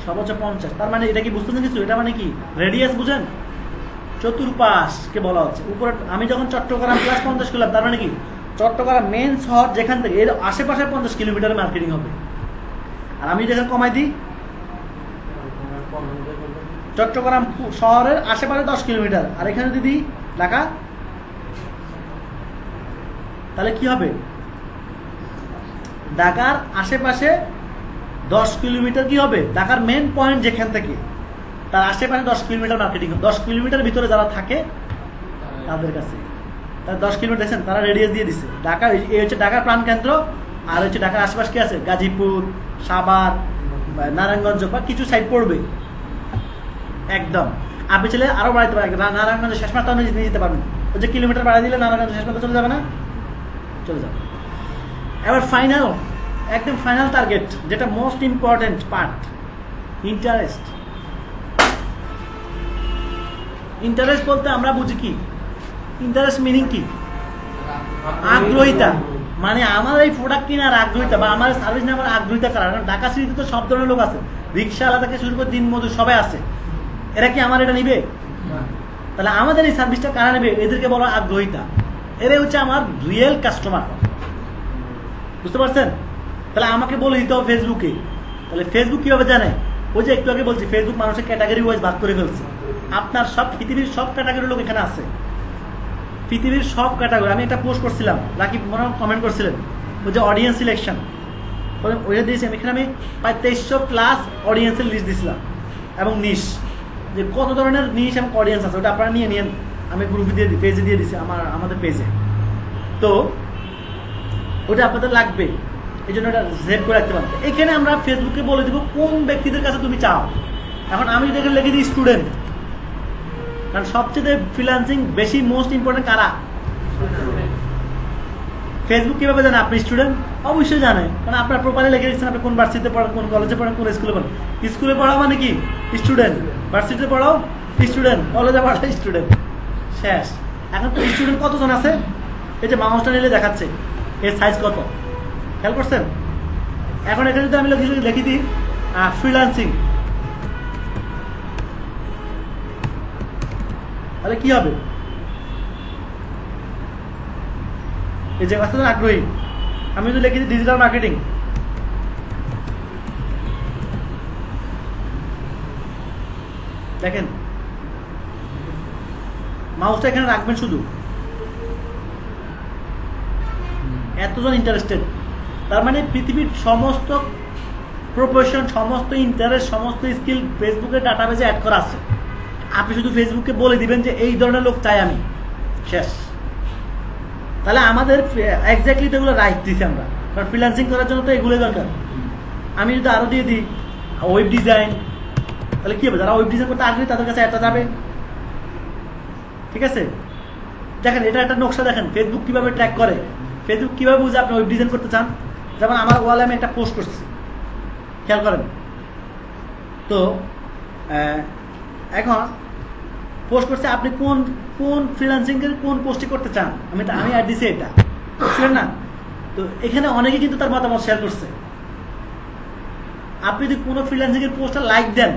সর্বোচ্চ 50। তার মানে এটা কি বুঝতেছেন কিছু? এটা মানে কি রেডিয়াস বুঝেন? চতুর্পাশকে বলা হচ্ছে। উপরে আমি যখন চট্টগ্রাম প্লাস 50 করলাম, তার মানে কি চট্টগ্রাম মেন শহর যেখান থেকে এর আশেপাশে 50 কিলোমিটার মার্কেটিং হবে। আর আমি যেখানে কমাই দিই, চট্টগ্রাম শহরের আশেপাশে 10 কিলোমিটার, আর এখানে যদি ঢাকা, তাহলে কি হবে? ঢাকার আশেপাশে 10 কিলোমিটার কি হবে? ঢাকার মেন পয়েন্ট যেখান থেকে তার আশেপাশে 10 কিলোমিটার মার্কেটিং হবে। 10 কিলোমিটার ভিতরে যারা থাকে তাদের কাছে, তারা 10 কিলোমিটার দেখছেন, তারা রেডিয়াস দিয়ে দিচ্ছে। ঢাকা এই হচ্ছে ঢাকার প্রাণকেন্দ্র, আর হচ্ছে ঢাকার আশেপাশে কি আছে? গাজীপুর, সাভার, নারায়ণগঞ্জ বা কিছু সাইড পড়বে। একদম। আপনি চাইলে আরো বাড়াইতে পারেন, নারায়ণগঞ্জের শেষ মাত্রা নিয়ে যেতে পারবেন। ওই যে কিলোমিটার বাড়াই দিলে নারায়ণগঞ্জের শেষ মাত্রা চলে যাবে না? চলে যাবে। এবার ফাইনাল, একদম ফাইনাল টার্গেট, যেটা most important part, interest. Interest বলতে আমরা বুঝি কি? ইন্টারেস্ট মিনিং কি? আগ্রহিতা। মানে আমার এই প্রোডাক্ট কেনার আগ্রহিতা বা আমার সার্ভিস নেওয়ার আগ্রহিতা কারণ ঢাকা সিটিতে তো সব ধরনের লোক আছে, রিক্সাওয়ালা থেকে শুরু করে দিন মজুর সবাই আছে। এরা কি আমার এটা নিবে? তাহলে আমাদের এই সার্ভিসটা কারা নেবে? এদেরকে বলা আগ্রহিতা। এরাই হচ্ছে আমার রিয়েল কাস্টমার। বুঝতে পারছেন? তাহলে আমাকে বলে দিতে হবে ফেসবুকে। তাহলে ফেসবুক কিভাবে জানে? ওই যে একটু আগে বলছি, ফেসবুক মানুষের ক্যাটাগরি ওয়াইজ ভাগ করে ফেলছে। আপনার সব পৃথিবীর সব ক্যাটাগরির লোক এখানে আছে, পৃথিবীর সব ক্যাটাগরি। আমি একটা পোস্ট করছিলাম, রাকিব মনে কমেন্ট করছিলেন, ওই যে অডিয়েন্স সিলেকশন ওইটা দিয়েছি আমি। এখানে আমি প্রায় 2300+ অডিয়েন্সের লিস্ট দিয়েছিলাম এবং নিশ, যে কত ধরনের নিশ এবং অডিয়েন্স আছে, ওটা আপনারা নিয়ে নিন। আমি গ্রুপে দিয়ে দিই, পেজে দিয়ে দিচ্ছি, আমাদের পেজে। তো ওটা আপনাদের লাগবে, এই জন্য এটা সেভ করে রাখতে পারেন। এখানে আমরা ফেসবুকে বলে দিব কোন ব্যক্তিদের কাছে তুমি চাও। এখন আমি যদি এখানে লিখে দিই স্টুডেন্ট, কারণ সবচেয়ে ফ্রিল্যান্সিং বেশি মোস্ট ইম্পর্টেন্ট কারা? ফেসবুক কিভাবে জানে আপনি স্টুডেন্ট? অবশ্যই জানে, কারণ আপনার প্রোফাইলে লিখে দিচ্ছেন আপনি কোন ভার্সিটিতে পড়েন, কোন কলেজে পড়েন, কোন স্কুলে পড়েন। স্কুলে পড়াও মানে কি? স্টুডেন্ট। ভার্সিটিতে পড়াও স্টুডেন্ট। কলেজে পড়াও স্টুডেন্ট। শেষ। এখন তো স্টুডেন্ট কতজন আছে? এই যে মাউসটা নিলে দেখাচ্ছে এর সাইজ কত, খেয়াল করছেন? এখন এখানে যদি আমি লিখে দিই ফ্রিল্যান্সিং, তাহলে কি হবে? এই যে বাচ্চাদের আগ্রহী, আমি যদি লিখে দিই ডিজিটাল মার্কেটিং, দেখেন মাউসটা এখানে রাখবেন শুধু, এতজন ইন্টারেস্টেড। তার মানে পৃথিবীর সমস্ত প্রফেশন, সমস্ত ইন্টারেস্ট, সমস্ত স্কিল ফেসবুকের ডাটাবেজে অ্যাড করা আছে। আপনি শুধু ফেসবুকে বলে দিবেন যে এই ধরনের লোক চাই আমি, শেষ। তাহলে আমাদের এক্স্যাক্টলি তো এগুলো রাইট দিচ্ছি আমরা, কারণ ফ্রিল্যান্সিং করার জন্য তো এগুলোই দরকার। আমি যদি আরো দিয়ে দিই ওয়েব ডিজাইন, তাহলে কি হবে? যারা ওয়েব ডিজাইন করতে আগ্রহী তাদের কাছে এটা যাবে। ঠিক আছে? দেখেন এটা একটা নকশা, দেখেন ফেসবুক কিভাবে ট্র্যাক করে, ফেসবুক কিভাবে বুঝে আপনি ওয়েব ডিজাইন করতে চান। যেমন আমার ওয়ালে আমি একটা পোস্ট করছি, খেয়াল করেন তো। এখন পোস্ট করছে, আপনি কোন কোন ফ্রিল্যান্সিং এর কোন পোস্টটি করতে চান, আমি অ্যাড দিছি এটা, বুঝলেন না? তো এখানে অনেকে কিন্তু তার মতামত শেয়ার করছে। আপনি যদি কোনো ফ্রিল্যান্সিং এর পোস্টটা লাইক দেন,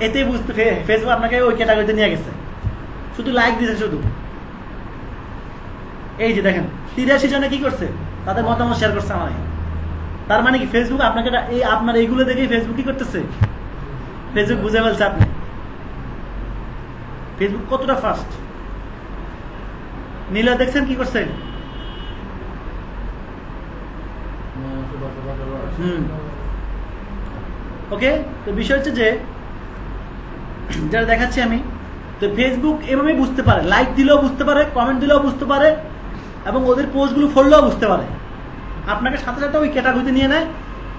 এতেই বুঝতে ফেসবুক আপনাকে ওই ক্যাটাগরিতে নিয়ে গেছে। শুধু লাইক দিয়েছে শুধু। এই যে দেখেন 83 জনে কি করছে, তাদের মতামত শেয়ার করছে আমার। তার মানে কি ফেসবুক আপনাকে এই আপনার এইগুলো দেখেই ফেসবুক কি করতেছে? ফেসবুক বুঝে ফেলছে আপনি ফেসবুক কতটা ফাস্ট। নীলা দেখছেন কি করছে? ওকে, তো বিষয় হচ্ছে যে যারা দেখাচ্ছি আমি, তো ফেসবুক এভাবেই বুঝতে পারে, লাইক দিলেও বুঝতে পারে, কমেন্ট দিলেও বুঝতে পারে, এবং ওদের পোস্টগুলো ফললেও বুঝতে পারে। আপনাকে সাথে সাথে ওই ক্যাটাগরিতে নিয়ে নেয়।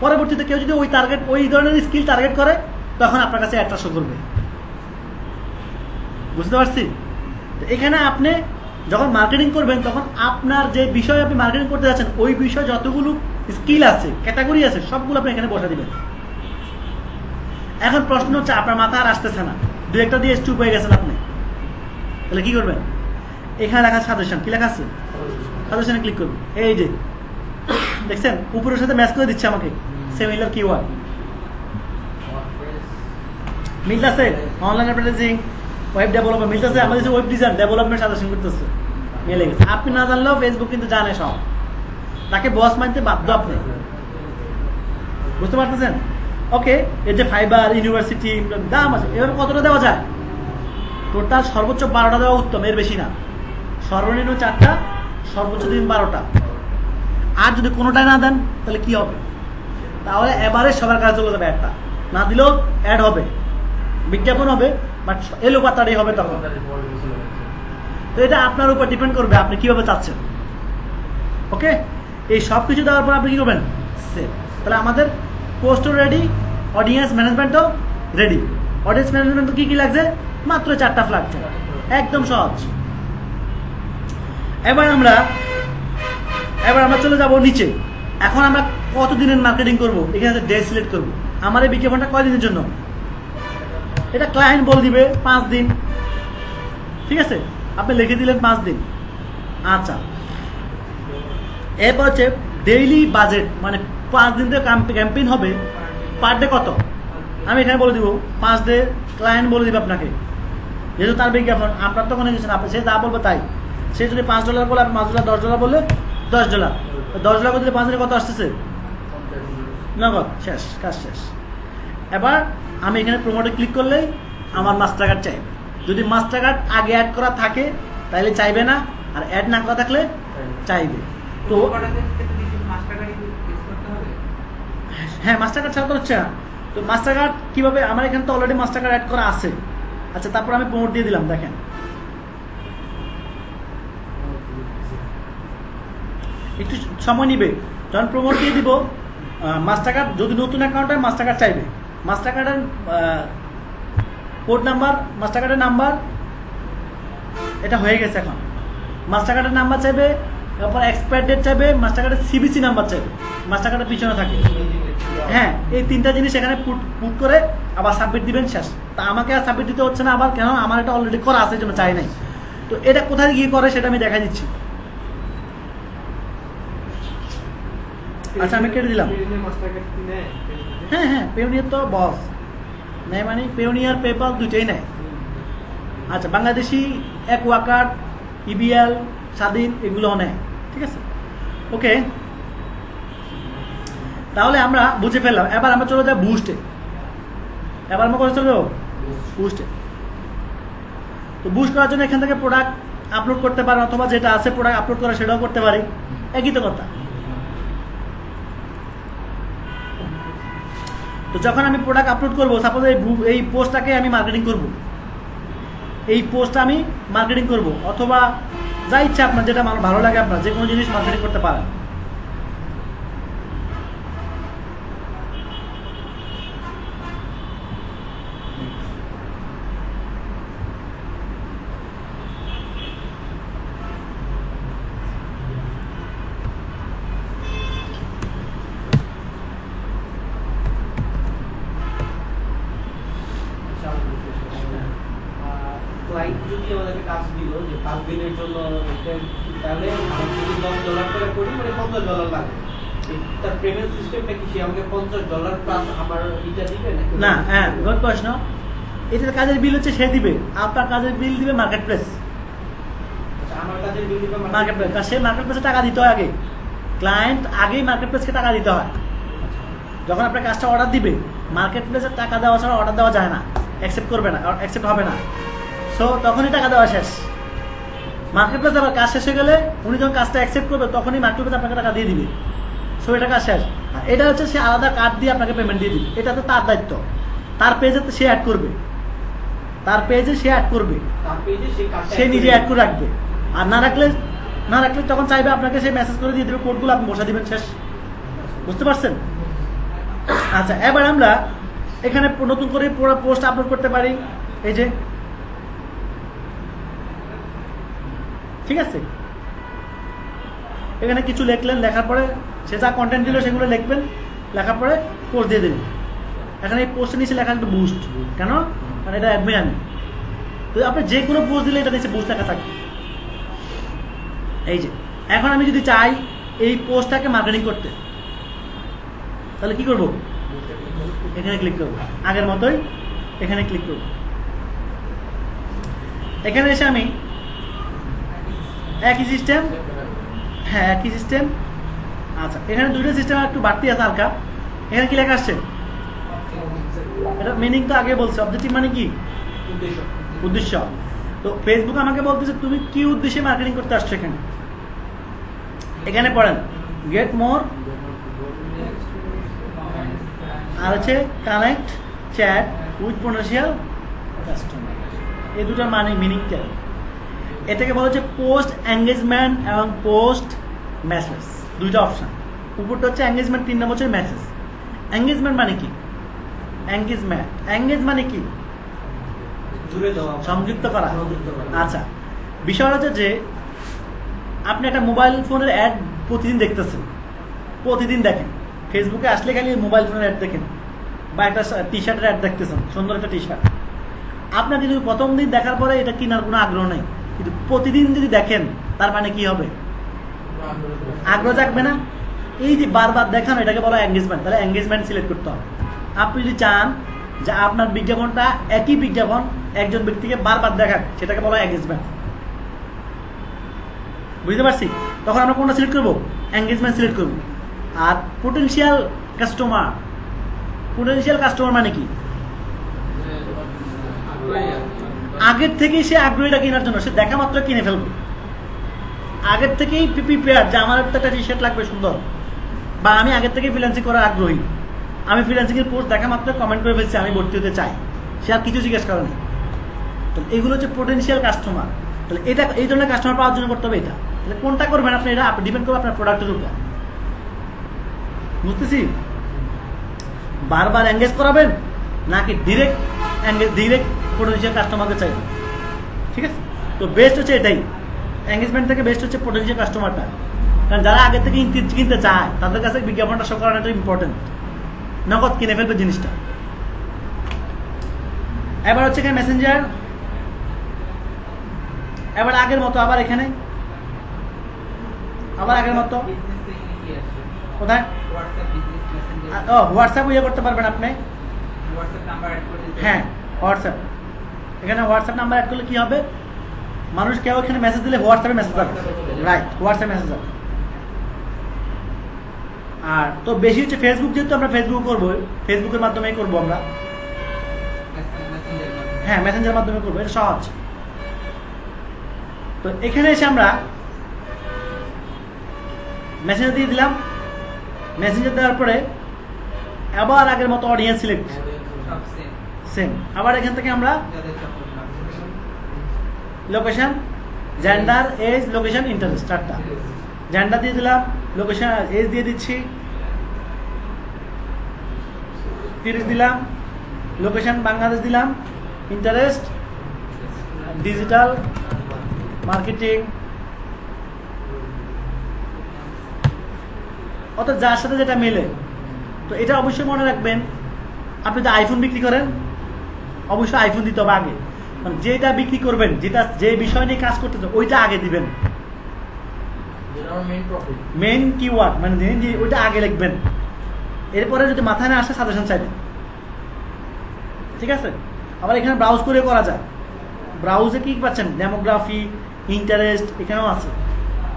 পরবর্তীতে কেউ যদি ওই টার্গেট, ওই ধরনের স্কিল টার্গেট করে, তখন আপনার কাছে অ্যাডটা শো করবে। বুঝতে পারছি? এখানে আপনি যখন মার্কেটিং করবেন, তখন আপনার যে বিষয়ে আপনি মার্কেটিং করতে যাচ্ছেন, ওই বিষয়ে যতগুলো স্কিল আছে, ক্যাটাগরি আছে, সবগুলো আপনি এখানে বসে দিবেন। এখন প্রশ্ন হচ্ছে, আপনার মাথা আর আসতেছে না, দু একটা দিয়ে স্টুপ হয়ে গেছেন আপনি, তাহলে কি করবেন? এখানে লেখা সাজেশন, কি লেখা আছে? সাজেশনে ক্লিক করবেন। এই যে দেখছেন উপরের সাথে ম্যাচ করে দিচ্ছে আমাকে সিমিলার কিওয়ার্ড। মিলতেছে অনলাইন অ্যাডভার্টাইজিং, ওয়েব ডেভেলপমেন্ট মিলতেছে, আমাদের যে ওয়েব ডিজাইন ডেভেলপমেন্ট সাজেশন করতেছে, মিলে গেছে। আপনি না জানলেও ফেসবুক কিন্তু জানে সব, তাকে বস মানতে বাধ্য আপনি। বুঝতে পারতেছেন? ওকে, এই যে ফাইবার, ইউনিভার্সিটি, দাম আছে, এভাবে কতটা দেওয়া যায়? টোটাল সর্বোচ্চ 12টা দেওয়া উত্তম, এর বেশি না। সর্বনিম্ন 4টা, সর্বোচ্চ 12টা। আর যদি কোনোটাই না দেন তাহলে কি হবে? তাহলে এবারে সবার কাছে চলে যাবে, একটা না দিলেও অ্যাড হবে, বিজ্ঞাপন হবে, বাট এলো পাতাড়ি হবে তখন। তো এটা আপনার উপর ডিপেন্ড করবে আপনি কিভাবে চাচ্ছেন। ওকে, এই সব কিছু দেওয়ার পর আপনি কি করবেন? সেভ। তাহলে আমাদের পোস্টও রেডি, অডিয়েন্স ম্যানেজমেন্টও রেডি। অডিয়েন্স ম্যানেজমেন্ট কি কি লাগছে? মাত্র 4টা ফ্ল্যাক্টার, একদম সহজ। এবার আমরা চলে যাব নিচে। এখন আমরা কত দিনের মার্কেটিং করব, এখানে ডে সিলেক্ট করব। আমার এই বিজ্ঞাপনটা কয় দিনের জন্য, এটা ক্লায়েন্ট বলে দিবে 5 দিন, ঠিক আছে, আপনি লিখে দিলেন 5 দিন। আচ্ছা, এরপর হচ্ছে ডেইলি বাজেট, মানে 5 দিন ধরে ক্যাম্পেইন হবে, পার ডে কত আমি এখানে বলে দিব। 5 ডে ক্লায়েন্ট বলে দিবে আপনাকে, যেহেতু তার বিজ্ঞাপন, আপনার তো কোনো কিছু না, সে যা বলবে তাই। সে যদি $5 বলে, আপনি $5, $10 বললে $10, $10 করে দিলে 5 দিনে কত আসতেছে? নগদ, শেষ, কাজ শেষ। এবার আমি এখানে প্রমোটে ক্লিক করলেই আমার মাস্টার কার্ড চাইবে। যদি মাস্টার কার্ড আগে অ্যাড করা থাকে তাহলে চাইবে না, আর অ্যাড না করা থাকলে চাইবে। তো হ্যাঁ, মাস্টার কার্ড ছাড়া তো হচ্ছে না। তো মাস্টার কার্ড কিভাবে, আমার এখানে তো অলরেডি মাস্টার কার্ড অ্যাড করা আছে। আচ্ছা, তারপর আমি প্রমোট দিয়ে দিলাম, দেখেন একটু সময় নিবে। যখন প্রমোট দিয়ে দিব, মাস্টার কার্ড যদি নতুন অ্যাকাউন্ট হয় মাস্টার কার্ড চাইবে। মাস্টার কার্ডের কোড নাম্বার, মাস্টার কার্ডের নাম্বার এটা হয়ে গেছে। এখন মাস্টার কার্ডের নাম্বার চাইবে, তারপর এক্সপায়ার ডেট চাইবে, মাস্টার কার্ডের সিবিসি নাম্বার চাইবে, মাস্টার কার্ডের পিছনে থাকে। হ্যাঁ, এই 3টা জিনিস এখানে পুট করে আবার সাবমিট দিবেন, শেষ। তা আমাকে আর সাবমিট দিতে হচ্ছে না আবার, কেন? আমার এটা অলরেডি করা আছে, জন্য চাই নাই। তো এটা কোথায় গিয়ে করে সেটা আমি দেখা দিচ্ছি। আচ্ছা, আমি কেটে দিলাম। হ্যাঁ হ্যাঁ, পেওনিয়ার তো বস নেয়, মানে পেওনিয়ার, পেপাল দুইটাই নেয়। আচ্ছা, বাংলাদেশি অ্যাকোয়াকার্ড, ইবিএল, স্বাধীন এগুলো নেয়, ঠিক আছে, ওকে। তাহলে আমরা বুঝে ফেললাম। এবার আমরা চলে যাই বুস্টে। এবার আমরা করে চলে যাবো বুস্টে। তো বুস্ট করার জন্য এখান থেকে প্রোডাক্ট আপলোড করতে পারেন, অথবা যেটা আছে প্রোডাক্ট আপলোড করা সেটাও করতে পারি, একই তো কথা। তো যখন আমি প্রোডাক্ট আপলোড করবো, সাপোজ এই পোস্টটাকে আমি মার্কেটিং করব, এই পোস্টটা আমি মার্কেটিং করব, অথবা যা ইচ্ছা আপনার, যেটা ভালো লাগে আপনার, যে কোনো জিনিস মার্কেটিং করতে পারেন। ক্লায়েন্ট যদি আমাদেরকে কাজ দিল যে 5 দিনের জন্য, তাহলে আমরা যদি $10 করে করি, মানে $50 লাগবে। তার পেমেন্ট সিস্টেমটা কি, সে আমাকে $50 প্লাস আমার এটা দিবে নাকি? না, হ্যাঁ, গুড প্রশ্ন। এটার কাজের বিল হচ্ছে সে দিবে, আপনার কাজের বিল দিবে মার্কেট প্লেস। আচ্ছা, আমার কাজের বিল দিবে মার্কেট প্লেস, সে মার্কেট প্লেসে টাকা দিতে হয় আগে। ক্লায়েন্ট আগেই মার্কেট প্লেসকে টাকা দিতে হয়। যখন আপনার কাজটা অর্ডার দিবে, মার্কেট প্লেসের টাকা দেওয়া ছাড়া অর্ডার দেওয়া যায় না, অ্যাকসেপ্ট করবে না, অ্যাকসেপ্ট হবে না। সো তখনই টাকা দেওয়া শেষ। মার্কেট প্লেস আবার কাজ শেষ হয়ে গেলে, উনি যখন কাজটা অ্যাকসেপ্ট করবে, তখনই মার্কেট প্লেস আপনাকে টাকা দিয়ে দিবে। সো এটা কাজ শেষ। এটা হচ্ছে সে আলাদা কার্ড দিয়ে আপনাকে পেমেন্ট দিয়ে দিবে, এটা তো তার দায়িত্ব। তার পেজে সে অ্যাড করবে, তার পেজে সে অ্যাড করবে, সে নিজে অ্যাড করে রাখবে। আর না রাখলে যখন চাইবে আপনাকে সে মেসেজ করে দিয়ে দেবে, কোডগুলো আপনি বসা দিবেন, শেষ। বুঝতে পারছেন? আচ্ছা, এবার আমরা এখানে নতুন করে পুরো পোস্ট আপলোড করতে পারি, এই যে, ঠিক আছে। এখানে কিছু লিখলেন, লেখার পরে সে যা কন্টেন্ট দিল সেগুলো লিখবেন, লেখার পরে পোস্ট দিয়ে দিলেন। এখানে এই পোস্টের নিচে লেখা একটু বুস্ট, কেন? কারণ এটা অ্যাডমিন আমি। তো আপনি যে কোনো পোস্ট দিলে এটা নিচে বুস্ট লেখা থাকবে। এই যে, এখন আমি যদি চাই এই পোস্টটাকে মার্কেটিং করতে, তাহলে কি করব? এখানে ক্লিক করব, আগের মতোই এখানে ক্লিক করব। এখানে এসে আমি একই সিস্টেম, হ্যাঁ একই সিস্টেম। আচ্ছা, এখানে দুটো সিস্টেম একটু বাড়তি আছে হালকা। এখানে কি লেখা আসছে? এটা মিনিং তো আগে বলছে, অবজেক্টিভ মানে কি? উদ্দেশ্য। তো ফেসবুক আমাকে বলতেছে তুমি কি উদ্দেশ্যে মার্কেটিং করতে আসছো। এখানে পড়েন গেট মোর, আর হচ্ছে connect chat with potential customer. এই দুটার মানে মিনিংটা, এটাকে বলা হচ্ছে পোস্ট এঙ্গেজমেন্ট এবং পোস্ট মেসেজ, দুইটা অপশন। উপরটা হচ্ছে এঙ্গেজমেন্ট, 3 নম্বর হচ্ছে মেসেজ। এঙ্গেজমেন্ট মানে কি? এঙ্গেজ মানে কি? জুড়ে দেওয়া, সংযুক্ত করা। সংযুক্ত করা। আচ্ছা, বিষয় হচ্ছে যে আপনি একটা মোবাইল ফোনের অ্যাড প্রতিদিন দেখতেছেন, প্রতিদিন দেখেন, ফেসবুকে আসলে খালি মোবাইল ফোনের অ্যাড দেখেন, বা একটা টি শার্টের অ্যাড দেখতেছেন, সুন্দর একটা টি শার্ট। আপনার যদি প্রথম দিন দেখার পরে এটা কেনার কোনো আগ্রহ নেই, কিন্তু প্রতিদিন যদি দেখেন তার মানে কি হবে? আগ্রহ জাগবে না? এই যে বারবার দেখানো, এটাকে বলা এঙ্গেজমেন্ট। তাহলে এঙ্গেজমেন্ট সিলেক্ট করতে হবে। আপনি যদি চান যে আপনার বিজ্ঞাপনটা, একই বিজ্ঞাপন একজন ব্যক্তিকে বারবার দেখাক, সেটাকে বলা এঙ্গেজমেন্ট। বুঝতে পারছি? তখন আমরা কোনটা সিলেক্ট করবো? এঙ্গেজমেন্ট সিলেক্ট করবো। আর পোটেনশিয়াল কাস্টমার, পোটেনশিয়াল কাস্টমার মানে কি? আগের থেকেই সে আগ্রহীটা কেনার জন্য, সে দেখা মাত্র কিনে ফেলবে। আগের থেকেই প্রিপেয়ার যে আমার একটা টি শার্ট লাগবে সুন্দর, বা আমি আগের থেকেই ফ্রিল্যান্সিং করার আগ্রহী, আমি ফ্রিল্যান্সিং এর পোস্ট দেখা মাত্র কমেন্ট করে ফেলছি আমি ভর্তি হতে চাই, সে আর কিছু জিজ্ঞেস করে না। তো এগুলো হচ্ছে পোটেনশিয়াল কাস্টমার। তাহলে এটা, এই ধরনের কাস্টমার পাওয়ার জন্য করতে হবে এটা। তাহলে কোনটা করবেন আপনি, এটা ডিপেন্ড করবে আপনার প্রোডাক্টের উপর। বুঝতেছি? বারবার এঙ্গেজ করাবেন নাকি ডিরেক্ট পোটেনশিয়াল কাস্টমারকে চাইবেন? ঠিক আছে? তো বেস্ট হচ্ছে এটাই, এঙ্গেজমেন্ট থেকে বেস্ট হচ্ছে পোটেনশিয়াল কাস্টমারটা। কারণ যারা আগে থেকে কিনতে চায় তাদের কাছে বিজ্ঞাপনটা শো করানোটা ইম্পর্টেন্ট, নগদ কিনে ফেলবে জিনিসটা। এবার হচ্ছে এখানে মেসেঞ্জার, এবার আগের মতো আবার এখানে আবার আগের মতো কোথায়? হোয়াটসঅ্যাপ ইয়ে করতে পারবেন আপনি। হ্যাঁ, হোয়াটসঅ্যাপ, এখানে হোয়াটসঅ্যাপ নাম্বার অ্যাড করলে কি হবে? মানুষ কেউ এখানে মেসেজ দিলে হোয়াটসঅ্যাপে মেসেজ যাবে, রাইট, হোয়াটসঅ্যাপ মেসেজ যাবে। আর তো বেশি হচ্ছে ফেসবুক, যেহেতু আমরা ফেসবুক করবো, ফেসবুকের মাধ্যমেই করবো আমরা। হ্যাঁ, মেসেঞ্জার মাধ্যমে করবো, এটা সহজ। তো এখানে এসে আমরা মেসেঞ্জার দিয়ে দিলাম। মেসেঞ্জার দেওয়ার পরে আবার আগের মতো অডিয়েন্স সিলেক্ট, সেম। আবার এখান থেকে আমরা location, gender, age, location, interest, চারটা। জেন্ডার দিয়ে দিলাম, লোকেশন, এজ দিয়ে দিচ্ছি 30 দিলাম, লোকেশন বাংলাদেশ দিলাম, ইন্টারেস্ট ডিজিটাল মার্কেটিং। অর্থাৎ যার সাথে যেটা মেলে। তো এটা অবশ্যই মনে রাখবেন, আপনি যদি আইফোন বিক্রি করেন অবশ্যই আইফোন দিতে হবে আগে। মানে যেটা বিক্রি করবেন, যেটা যে বিষয় নিয়ে কাজ করতেছে ওইটা আগে দিবেন, মেইন কিওয়ার্ড, মানে ওইটা আগে লিখবেন। এরপরে যদি মাথায় না আসে সাজেশন চাইবেন, ঠিক আছে? আবার এখানে ব্রাউজ করে করা যায়। ব্রাউজে কি পাচ্ছেন? ডেমোগ্রাফি, ইন্টারেস্ট, এখানেও আছে।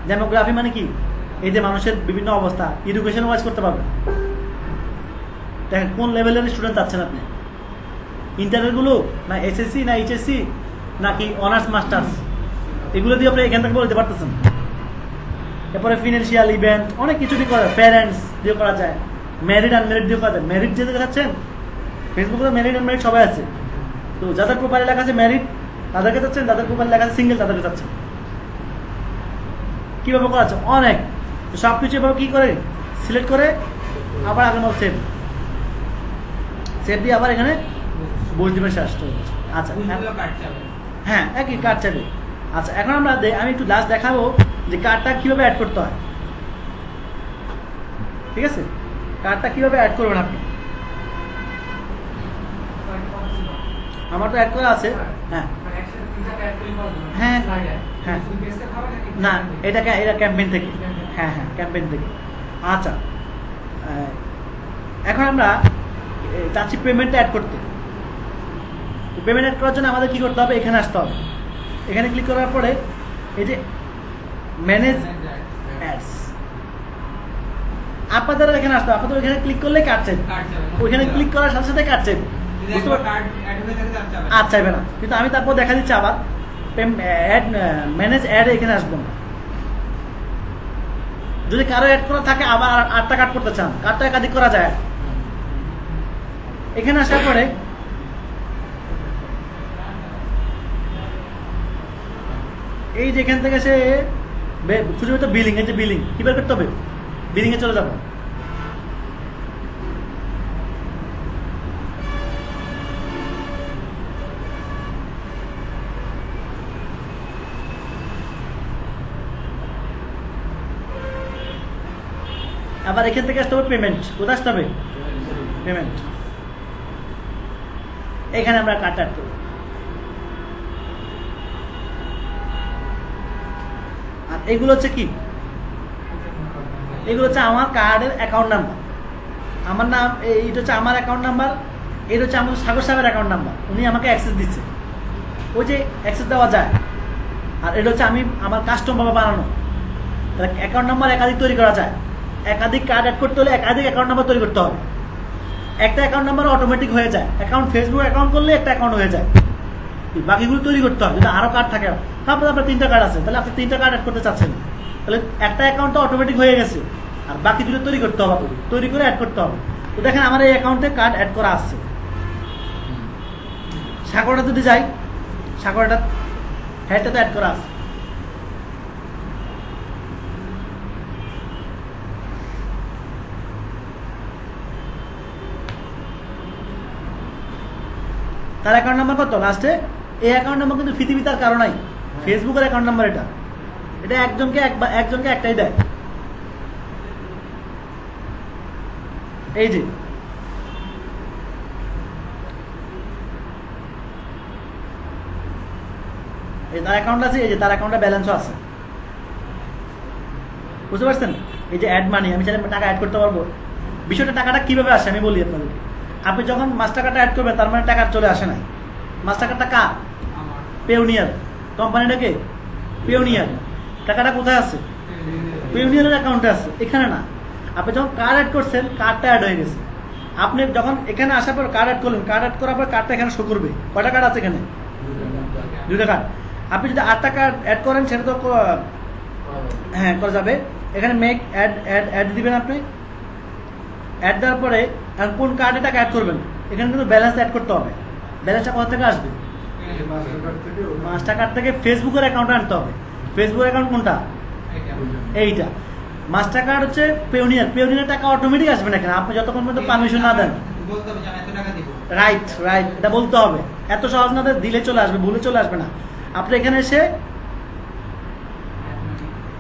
ডেমোগ্রাফি মানে কি? এই যে মানুষের বিভিন্ন অবস্থা, এডুকেশন ওয়াইজ করতে পারবেন। দেখেন কোন লেভেলের স্টুডেন্ট চাচ্ছেন আপনি, ইন্টারগুলো না এসএসসি না এইচএসসি নাকি অনার্স মাস্টার্স, এগুলো দিয়ে আপনি এখান থেকে বলতে পারতেছেন। এরপরে ফিনান্সিয়াল ইভেন্ট, অনেক কিছু দিয়ে করা যায়, প্যারেন্টস দিয়ে করা যায়, ম্যারিড আনম্যারিড দিয়ে করা যায়। ম্যারিড যে দেখাচ্ছেন ফেসবুকে, ম্যারিড আনম্যারিড সবাই আছে। তো যাদের প্রোফাইলে লেখা আছে ম্যারিড তাদেরকে চাচ্ছেন, যাদের প্রোফাইলে লেখা আছে সিঙ্গেল তাদেরকে চাচ্ছেন। কীভাবে করা আছে? অনেক। তো সব কিছু এভাবে কী করে সিলেক্ট করে আবার আগের মতো সেভ দিয়ে আবার এখানে বসে দিবেন, শেষ। আচ্ছা, হ্যাঁ, একই কার্ড চাইবে। আচ্ছা, এখন আমরা আমি একটু লাস্ট দেখাবো যে কার্ডটা কিভাবে অ্যাড করতে হয়। ঠিক আছে? কার্ডটা কিভাবে অ্যাড করবেন আপনি? আমার তো অ্যাড করা আছে। হ্যাঁ হ্যাঁ হ্যাঁ, না এটা ক্যাম্পেইন থেকে। হ্যাঁ হ্যাঁ, ক্যাম্পেইন থেকে। আচ্ছা, এখন আমরা চাচ্ছি পেমেন্টটা অ্যাড করতে। পেমেন্ট অ্যাড করার জন্য আমাদের কি করতে হবে? এখানে আসতে হবে। এখানে ক্লিক করার পরে এই যে ম্যানেজ অ্যাডস, আপনাদের এখানে আসতে হবে। আপনাদের এখানে ক্লিক করলে কার্ড চাইবে, ওইখানে ক্লিক করার সাথে সাথে কার্ড চাইবে, আচ্ছা চাইবে না। কিন্তু আমি তারপর দেখা দিচ্ছি আবার ম্যানেজ অ্যাড, এখানে আসবো না। যদি কারো অ্যাড করা থাকে আবার আটটা কার্ড করতে চান, কার্ডটা একাধিক করা যায়। এখানে আসার পরে এই যে এখান থেকে সে খুঁজে পেতো বিলিং, এই যে বিলিং কি বের করতে হবে? বিলিং এ চলে যাবো। আবার এখান থেকে আসতে হবে পেমেন্ট, কোথায় আসতে হবে পেমেন্ট, এখানে আমরা কার্ড অ্যাড করব। আর এগুলো হচ্ছে কি, এগুলো হচ্ছে আমার কার্ডের অ্যাকাউন্ট নাম্বার, আমার নাম এইটা হচ্ছে আমার অ্যাকাউন্ট নাম্বার, এটা হচ্ছে আমাদের সাগর সাহেবের অ্যাকাউন্ট নাম্বার, উনি আমাকে অ্যাক্সেস দিচ্ছে, ওই যে অ্যাক্সেস দেওয়া যায়। আর এটা হচ্ছে আমি আমার কাস্টমার বানানো, তাহলে অ্যাকাউন্ট নাম্বার একাধিক তৈরি করা যায়, একাধিক কার্ড অ্যাড করতে হলে একাধিক অ্যাকাউন্ট নাম্বার তৈরি করতে হবে। একটা অ্যাকাউন্ট নাম্বার অটোমেটিক হয়ে যায়, অ্যাকাউন্ট ফেসবুক অ্যাকাউন্ট করলে একটা অ্যাকাউন্ট হয়ে যায়, বাকিগুলো তৈরি করতে হবে। যদি আরও কার্ড থাকে, তারপরে আপনার 3টা কার্ড আছে, তাহলে আপনি 3টা কার্ড অ্যাড করতে চাচ্ছেন, তাহলে একটা অ্যাকাউন্ট তো অটোমেটিক হয়ে গেছে, আর বাকি দুটো তৈরি করতে হবে, তৈরি করে অ্যাড করতে হবে। তো দেখেন আমার এই অ্যাকাউন্টে কার্ড অ্যাড করা আসছে। সাগরটা যদি যাই, সাগরটা হ্যাডটা তো অ্যাড করা আছে। তার অ্যাকাউন্ট নাম্বার কত লাস্টে? এই অ্যাকাউন্ট নাম্বার কিন্তু পৃথিবীতে আর কারো নাই, ফেসবুকের অ্যাকাউন্ট নাম্বার এটা, এটা একজনকে একটাই দেয়। এই যে এই তার অ্যাকাউন্ট আছে, এই যে তার অ্যাকাউন্টে ব্যালেন্সও আছে, বুঝতে পারছেন? এই যে অ্যাড মানি, আমি চাইলে টাকা অ্যাড করতে পারবো। বিষয়টা টাকাটা কিভাবে আসে আমি বলি আপনাদেরকে। আপনি যখন মাস্টার কার্ডটা অ্যাড করবেন, তার মানে টাকা চলে আসে নাই। মাস্টার কার্ডটা কার? পেওনিয়ার। কোম্পানিটাকে পেওনিয়ার। টাকাটা কোথায় আছে? পেওনিয়ারের অ্যাকাউন্টে আছে, এখানে না। আপনি যখন কার্ড অ্যাড করছেন, কার্ডটা অ্যাড হয়ে গেছে। আপনি যখন এখানে আসার পর কার্ড অ্যাড করলেন, কার্ড অ্যাড করার পর কার্ডটা এখানে শো করবে। কয়টা কার্ড আছে এখানে? 2টা কার্ড। আপনি যদি 8টা কার্ড অ্যাড করেন, সেটা তো হ্যাঁ করা যাবে। এখানে মেক অ্যাড দিবেন আপনি। অ্যাড দেওয়ার পরে কোন কার্ডে টাকা অ্যাড করবেন, এখানে কিন্তু ব্যালেন্স অ্যাড করতে হবে। ব্যালেন্সটা কোথা থেকে আসবে? মাস্টার কার্ড থেকে ফেসবুকের অ্যাকাউন্টে আনতে হবে। ফেসবুক অ্যাকাউন্ট কোনটা? এইটা। মাস্টার কার্ড হচ্ছে পেওনিয়ার টাকা অটোমেটিক আসবে না এখানে, আপনি যতক্ষণ পর্যন্ত পারমিশন না দেন। রাইট, এটা বলতে হবে। এত সহজ না, দিলে চলে আসবে, ভুলে চলে আসবে না। আপনি এখানে এসে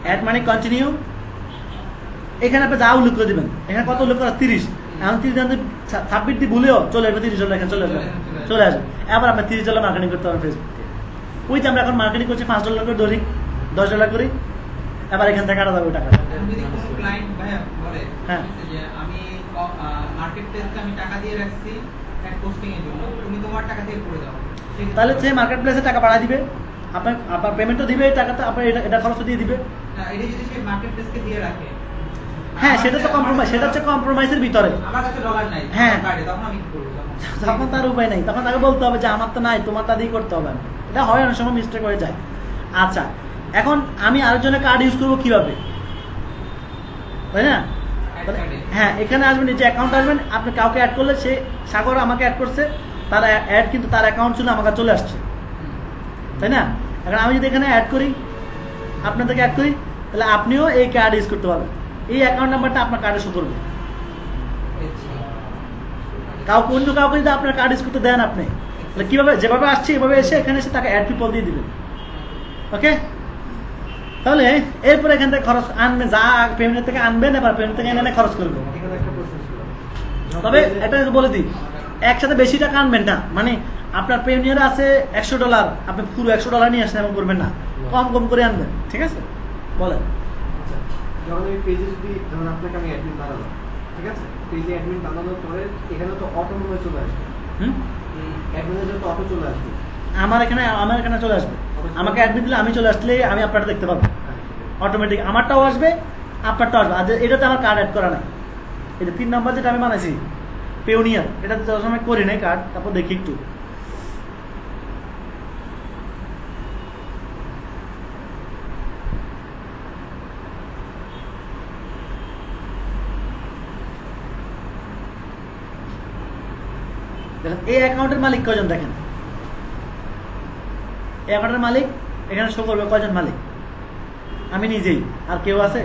অ্যাড মানি কন্টিনিউ, এখানে আপনি যা উল্লেখ করে দিবেন। এখানে কত উল্লেখ করা? 30। এখন 30 সাবমিট দিয়ে ভুলেও চলে আসবে 30 এখানে চলে আসবে। এবার আপনি $30 মার্কেটিং করতে হবে ফেসবুকে। ওই যে আমরা এখন মার্কেটিং করছি $5 করে ধরি, $10 করি, এবার এখান থেকে কাটা যাবে ওই টাকাটা। হ্যাঁ, আমি মার্কেট প্লেসে আমি টাকা দিয়ে রাখছি এক পোস্টিং এর জন্য, তুমি তোমার টাকা দিয়ে করে দাও, তাহলে সে মার্কেট প্লেসে টাকা বাড়া দিবে, আপনার পেমেন্টও দিবে, টাকাটা আপনার এটা খরচও দিয়ে দিবে। না, এটা যদি সে মার্কেট প্লেসকে দিয়ে রাখে, হ্যাঁ সেটা তো কম্প্রোমাইজ, সেটা হচ্ছে কম্প্রোমাইজের ভিতরে। আমার কাছে ডলার নাই, হ্যাঁ, তখন আমি কি করব? তখন তার উপায় নাই, তখন তাকে বলতে হবে যে আমার তো নাই, তোমারটা দিয়ে করতে হবে। এটা হয়, অনেক সময় মিস্টেক হয়ে যায়। আচ্ছা, এখন আমি আরেকজনের কার্ড ইউজ করবো কিভাবে, তাই না? হ্যাঁ, এখানে আসবেন, এই যে অ্যাকাউন্ট আসবেন, আপনি কাউকে অ্যাড করলে, সে সাগর আমাকে অ্যাড করছে, তার অ্যাড কিন্তু তার অ্যাকাউন্ট ছিল আমার কাছে চলে আসছে, তাই না? এখন আমি যদি এখানে অ্যাড করি, আপনাদেরকে অ্যাড করি, তাহলে আপনিও এই কার্ড ইউজ করতে পারবেন। এই অ্যাকাউন্ট নাম্বারটা আপনার কার্ডে শো করবে। অন্য কাউকে যদি আপনার কার্ড ইউজ করতে দেন, আপনি তাহলে কিভাবে, যেভাবে আসছে এভাবে এসে এখানে এসে তাকে অ্যাড পিপল দিয়ে দিবেন। ওকে, তাহলে এরপরে এখান থেকে খরচ আনবেন, যা পেমেন্ট থেকে আনবেন, এবার পেমেন্ট থেকে এনে খরচ করবেন। তবে একটা বলে দিই, একসাথে বেশি টাকা আনবেন না। মানে আপনার পেওনিয়ার আছে $100, আপনি পুরো $100 নিয়ে আসেন এমন করবেন না, কম কম করে আনবেন, ঠিক আছে? বলেন। যখন আমি পেজে যদি, যেমন আপনাকে আমি অ্যাডমিন বানালাম, ঠিক আছে? পেজে অ্যাডমিন বানানোর পরে এখানে তো অটো মনে চলে আসবে, অ্যাডমিনের জন্য অটো চলে আসবে। আমার এখানে চলে আসবে, আমাকে অ্যাডমিন দিলে আমি চলে আসলে আমি আপনারটা দেখতে পাবো অটোমেটিক, আমারটাও আসবে, আপনারটাও আসবে। আর এটাতে আমার কার্ড অ্যাড করা নাই, এটা 3 নম্বর যেটা আমি বানাইছি পেওনিয়ার, এটাতে যত সময় করি নাই কার্ড, তারপর দেখি একটু। দেখেন এই অ্যাকাউন্টের মালিক কয়জন, দেখেন এই অ্যাকাউন্টের মালিক এখানে শো করবে কয়জন মালিক, আমি নিজেই, আর কেউ আছে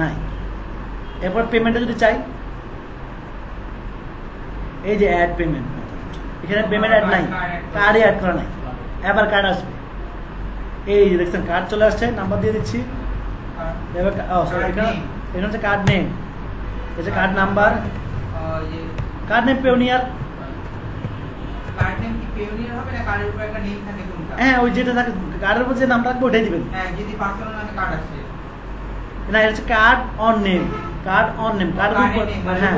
নাই। এরপর পেমেন্টে যদি চাই, এই যে অ্যাড পেমেন্ট, এখানে পেমেন্ট অ্যাড নাই, কার্ডই অ্যাড করা নাই, এবার কার্ড আসবে। এই যে দেখছেন কার্ড চলে আসছে, নাম্বার দিয়ে দিচ্ছি। এবার এখানে হচ্ছে কার্ড নেম, এই যে কার্ড নাম্বার, যে card name Payoneer, card name কি পিওনিয়ার হবে না কার্ডের উপর একটা নেম থাকে কোনটা? হ্যাঁ ওই যেটা থাকে কার্ডের উপর যে নাম থাকবে ওটাই দিবেন। হ্যাঁ, যদি পার্সোনাল নামে কার্ড আসে। না এটা হচ্ছে card on name, card on name, কার্ডের উপর হ্যাঁ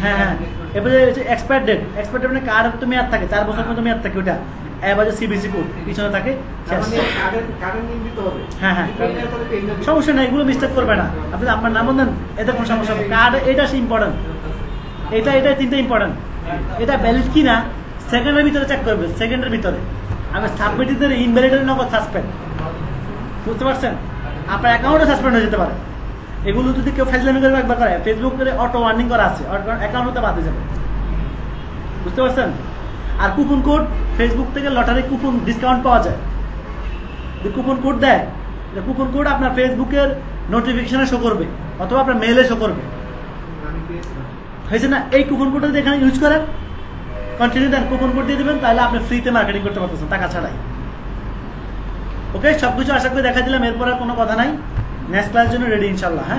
হ্যাঁ হ্যাঁ। এবারে হচ্ছে এক্সপায়ার ডেট, এক্সপায়ার ডেট মানে কার্ডের তো মেয়াদ থাকে 4 বছর পর্যন্ত মেয়াদ থাকে ওটা। এবার যে সিবিসি কোড পিছনে থাকে তার শেষ। মানে কার্ডের নিম দিতে হবে। হ্যাঁ হ্যাঁ পেজের পরে পেজ নাম সমস্যা নাই, এগুলো মিস্টেক করবে না। আপনি আপনার নাম দেন, এতে কোনো সমস্যা হবে। কার্ড এটা ইম্পর্টেন্ট, এটা তিনটা ইম্পর্টেন্ট। এটা ভ্যালিড কি না সেকেন্ডের ভিতরে চেক করবে, সেকেন্ডের ভিতরে। আমি সাবমিট দিতে ইনভ্যালিডের নগদ সাসপেন্ড, বুঝতে পারছেন? আপনার অ্যাকাউন্টে সাসপেন্ড হয়ে যেতে পারে। এগুলো যদি কেউ ফ্যাসিলিটি করে একবার করে, ফেসবুক করে অটো ওয়ার্নিং করা আছে, অ্যাকাউন্ট হতে বাদ যাবে, বুঝতে পারছেন? আর কুপন কোড, ফেসবুক থেকে লটারি কুপন ডিসকাউন্ট পাওয়া যায়, যে কুপন কোড দেয়, কুপন কোড আপনার ফেসবুকের নোটিফিকেশনে শো করবে অথবা আপনার মেইলে শো করবে, আমি পেয়েছি। হয়েছে না? এই কুপন কোডটা যদি এখানে ইউজ করেন, কন্টিনিউ দেন, কুপন কোড দিয়ে দেবেন, তাহলে আপনি ফ্রিতে মার্কেটিং করতে পারতেছেন টাকা ছাড়াই। ওকে, সবকিছু আশা করি দেখা দিলাম, এরপর আর কোনো কথা নাই। নেক্সট ক্লাসের জন্য রেডি ইনশাল্লাহ। হ্যাঁ।